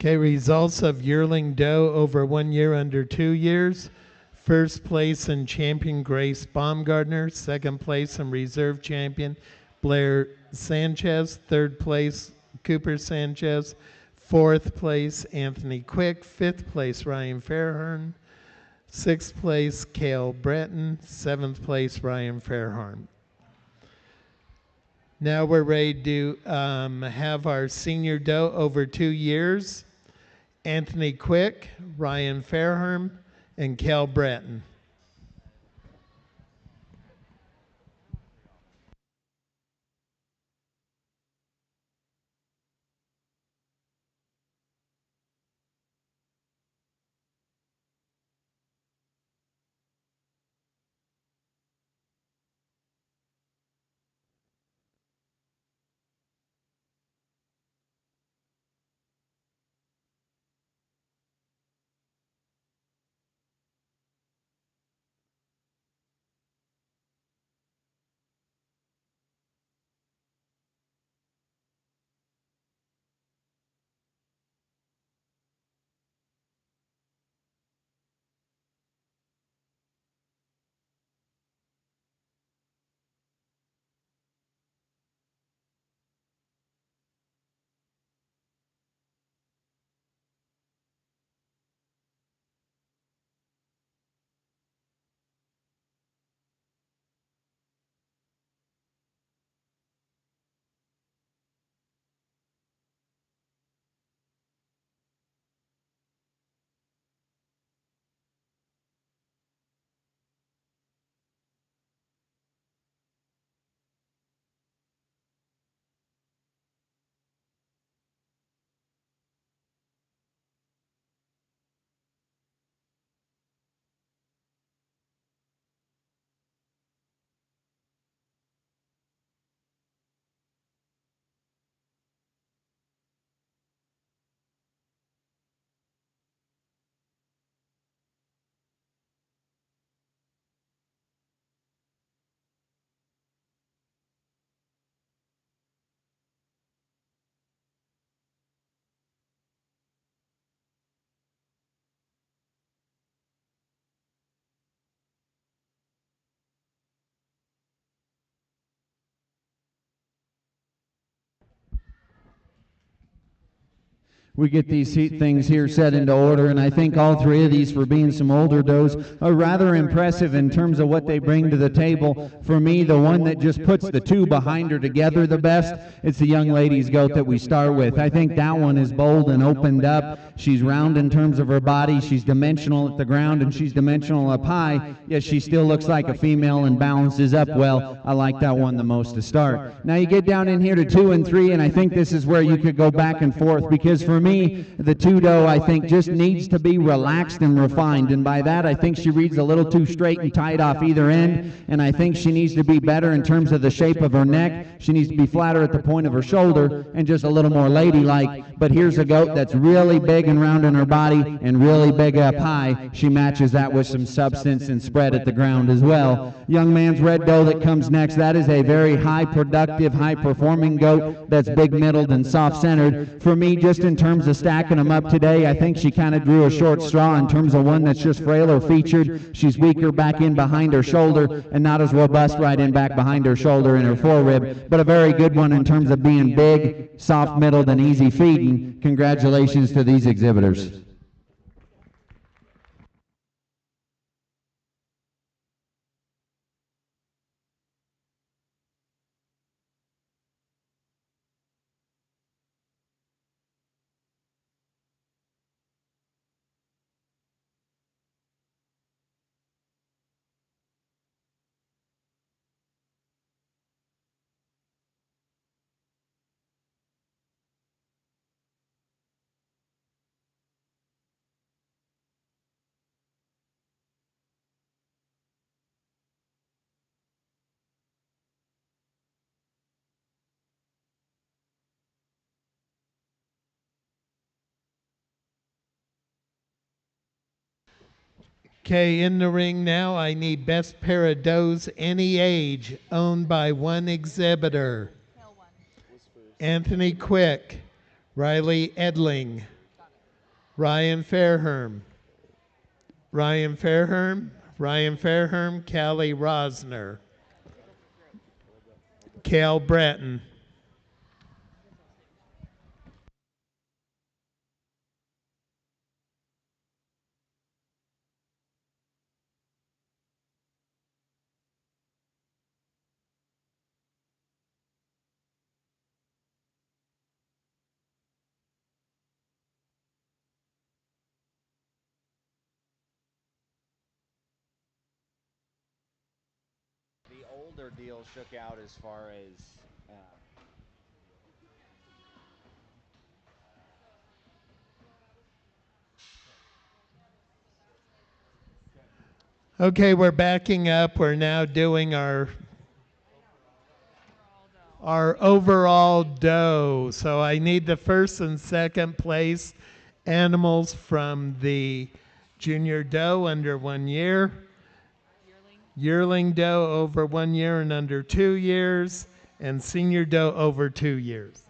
Okay, results of yearling doe over 1 year under 2 years. First place and champion Grace Baumgartner. Second place and reserve champion Blair Sanchez. Third place Cooper Sanchez. Fourth place Anthony Quick. Fifth place Ryan Fairhorn. Sixth place Cale Breton. Seventh place Ryan Fairhorn. Now we're ready to have our senior doe over 2 years. Anthony Quick, Ryan Fairhorn, and Cale Breton. we get these things here set into order, and I think all three of these, for being some older does, are rather impressive in terms of what they bring to the table. For me, the one that just puts the two behind her together the best, it's the young lady's goat that we start with. I think that one is bold and opened up. She's round in terms of her body, she's dimensional at the ground, and she's dimensional up high, yet she still looks like a female and balances up well. I like that one the most to start. Now you get down in here to 2 and 3, and I think this is where you could go back and forth, because for me, the two-doe, I think, just needs to be relaxed and refined, and by that I think she reads a little too straight and tight off either end, and I think she needs to be better in terms of the shape of her neck. She needs to be flatter at the point of her shoulder and just a little more ladylike. But here's a goat that's really big and round in her body and really big up high. She matches that with some substance and spread at the ground as well. Young man's red doe that comes next, that is a very high productive, high performing goat that's big middled and soft centered. For me, just in terms of stacking them up today, I think she kind of drew a short straw in terms of one that's just frailer featured. She's weaker back in behind her shoulder and not as robust right in back behind her shoulder and her forerib, but a very good one in terms of being big, soft middled, and easy feeding. Congratulations to these exhibitors. Okay, in the ring now, I need best pair of does any age, owned by one exhibitor. Anthony Quick, Riley Edling, Ryan Fairherm, Ryan Fairherm, Ryan Fairherm, Callie Rosner, Cal Bratton. The older deal shook out as far as Okay, we're backing up. We're now doing our overall doe. So I need the first and second place animals from the junior doe under 1 year, yearling doe over 1 year and under 2 years, and senior doe over 2 years.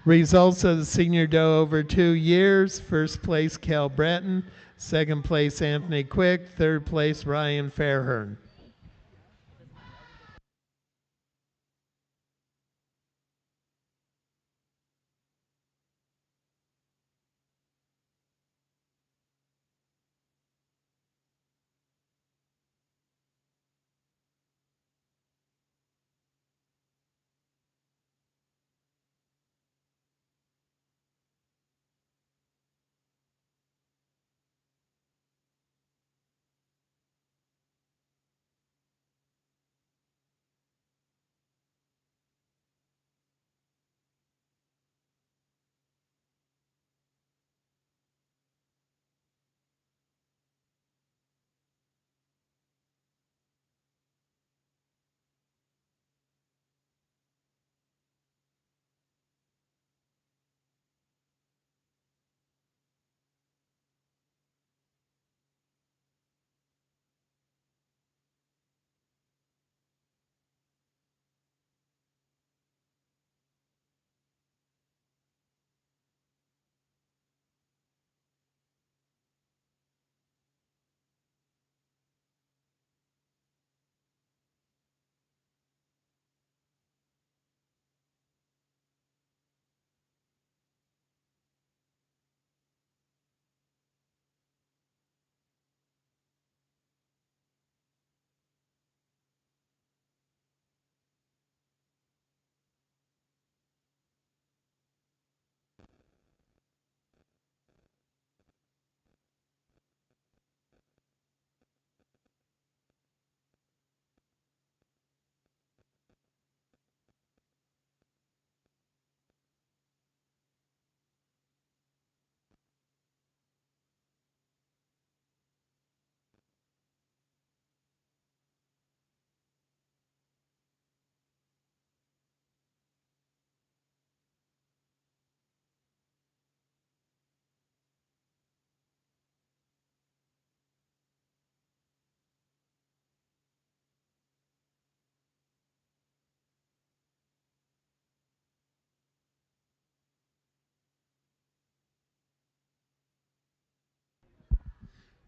Results of the senior doe over 2 years. First place, Cal Bratton. Second place, Anthony Quick. Third place, Ryan Fairhern.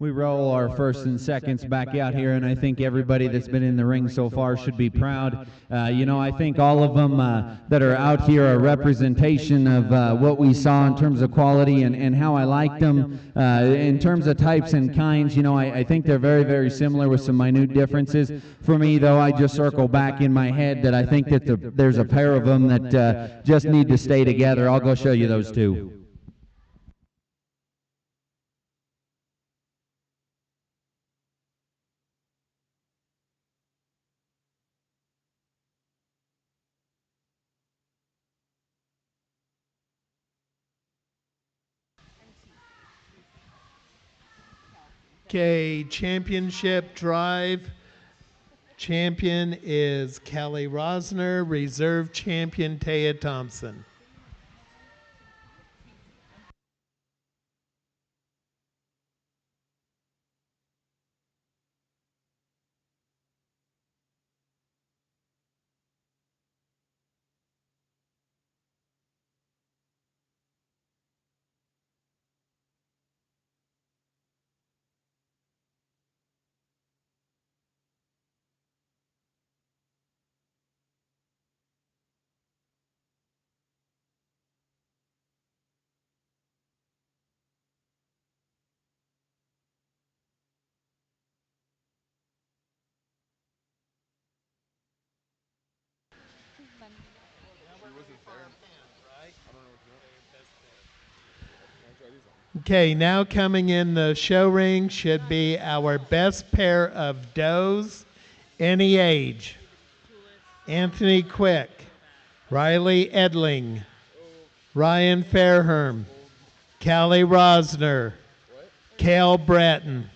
We roll our first and seconds back out here, and I think everybody that's been in the ring so far should be proud. I think all of them that are out here are a representation of what we saw in terms of quality and how I liked them. In terms of types and kinds, I think they're very, very similar with some minute differences. For me, though, I just circle back in my head that I think that there's a pair of them that just need to stay together. I'll go show you those two. Okay, championship drive. Champion is Callie Rosner. Reserve champion Taya Thompson. Okay, now coming in the show ring should be our best pair of does, any age. Anthony Quick, Riley Edling, Ryan Fairherm, Callie Rosner, Cale Bratton.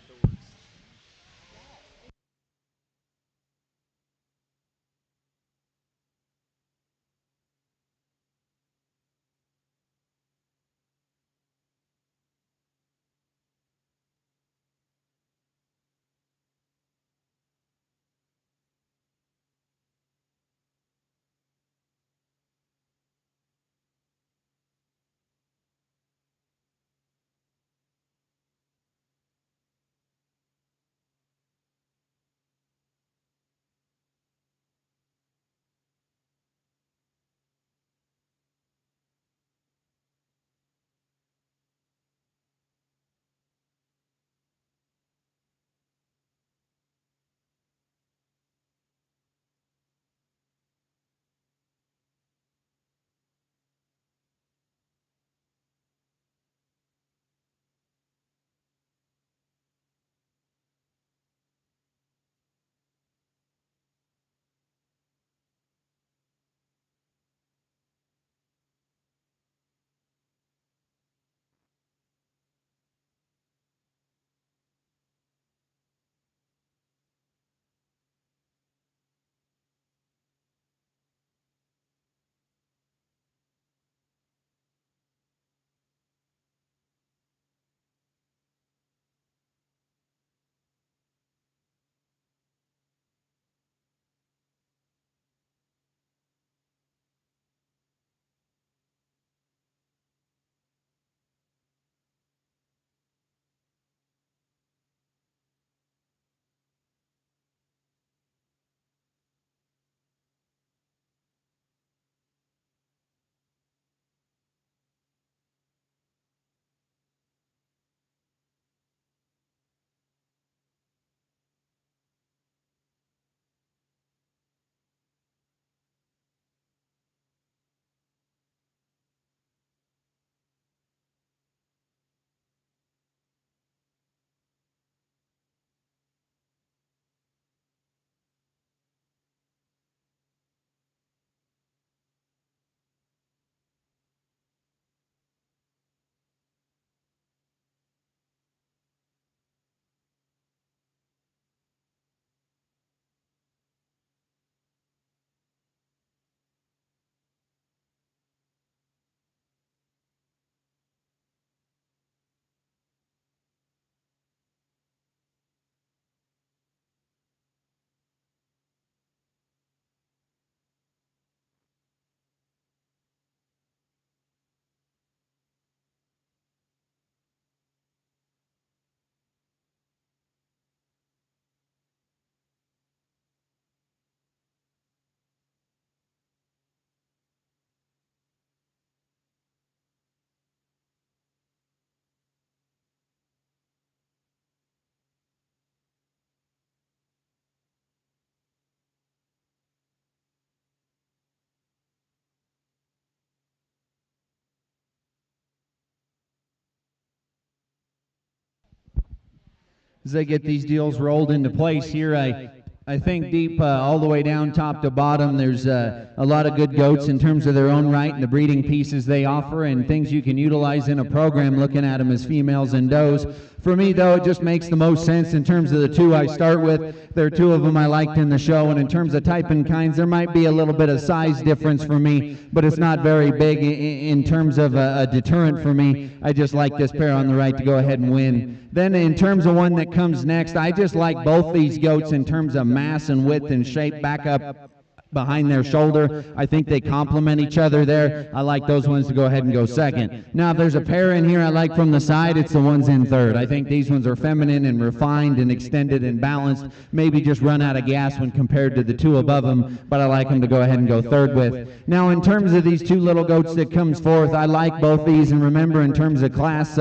as I get these deals rolled into place here. I think deep all the way down top to bottom, there's a lot of good goats in terms of their own right and the breeding pieces they offer and things you can utilize in a program looking at them as females and does. For me, though, it just makes the most sense in terms of the two I start with. There are two of them I liked in the show, and in terms of type and kinds, there might be a little bit of size difference for me, but it's not very big in terms of a deterrent for me. I just like this pair on the right to go ahead and win. Then in terms of one that comes next, I just like both these goats in terms of mass and width and shape back up behind their shoulder. I think they complement each other there. I like those ones to go ahead and go second. Now, if there's a pair in here I like from the side, it's the ones in third. I think these ones are feminine and refined and extended and balanced, maybe just run out of gas when compared to the two above them, but I like them to go ahead and go third with. Now, in terms of these two little goats that comes forth, I like both these, and remember in terms of class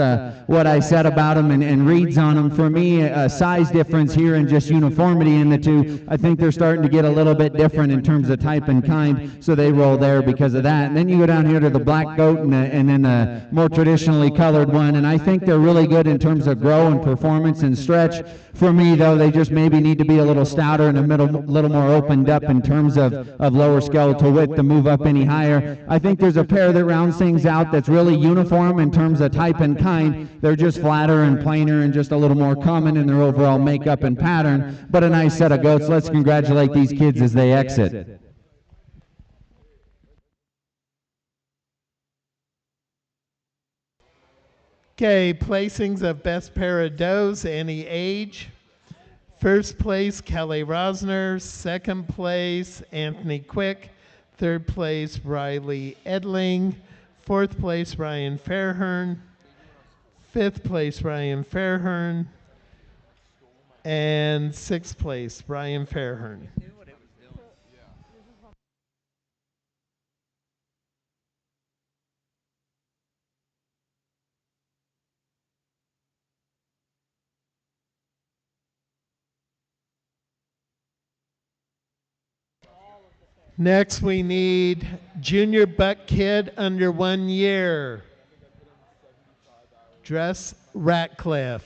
what I said about them and reads on them. For me, a size difference here and just uniformity in the two, I think they're starting to get a little bit different in terms of type and kind, so they roll there because of that. And then you go down here to the black goat and then the more traditionally colored one, and I think they're really good in terms of grow and performance and stretch. For me, though, they just maybe need to be a little stouter and a little more opened up in terms of lower skeletal width to move up any higher. I think there's a pair that rounds things out that's really uniform in terms of type and kind. They're just flatter and plainer and just a little more common in their overall makeup and pattern, but a nice set of goats. Let's congratulate these kids as they exit. Okay, placings of best pair of does, any age. First place, Kelly Rosner. Second place, Anthony Quick. Third place, Riley Edling. Fourth place, Ryan Fairhurn. Fifth place, Ryan Fairhurn. And sixth place, Ryan Fairhurn. Next, we need junior buck kid under 1 year. Dress Ratcliffe.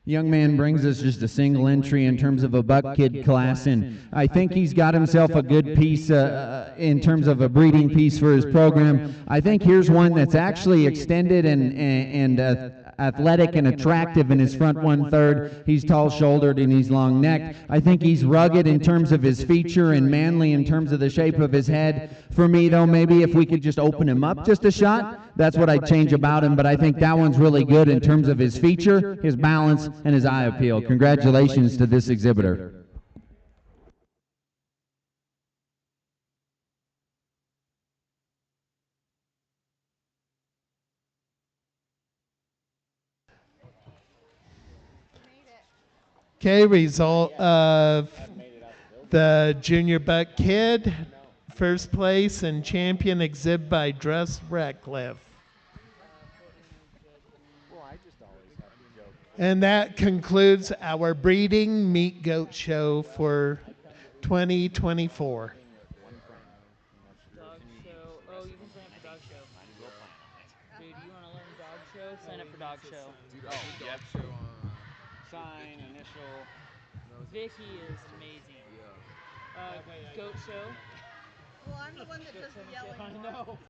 Young man brings us just a single entry in terms of a buck kid class, and I think he's got himself a good piece in terms of a breeding piece for his program. I think here's one that's actually extended and athletic and attractive in his front 1/3. He's tall-shouldered and he's long-necked. I think he's rugged in terms of his feature and manly in terms of the shape of his head. For me, though, maybe if we could just open him up just a shot, that's what I'd change about him, but I think that one's really good in terms of his feature, his balance, and his eye appeal. Congratulations to this exhibitor. Okay, result of the junior buck kid. First place and champion exhibit by Dress Ratcliffe. And that concludes our breeding meat goat show for 2024. Dog show. Oh, you can sign up for dog show. Dude, you want to learn dog show? Sign up for dog show. Oh, yep. Sign, initial. Vicky is amazing. Yeah. Goat show. Well, I'm the one that does the yelling. I know.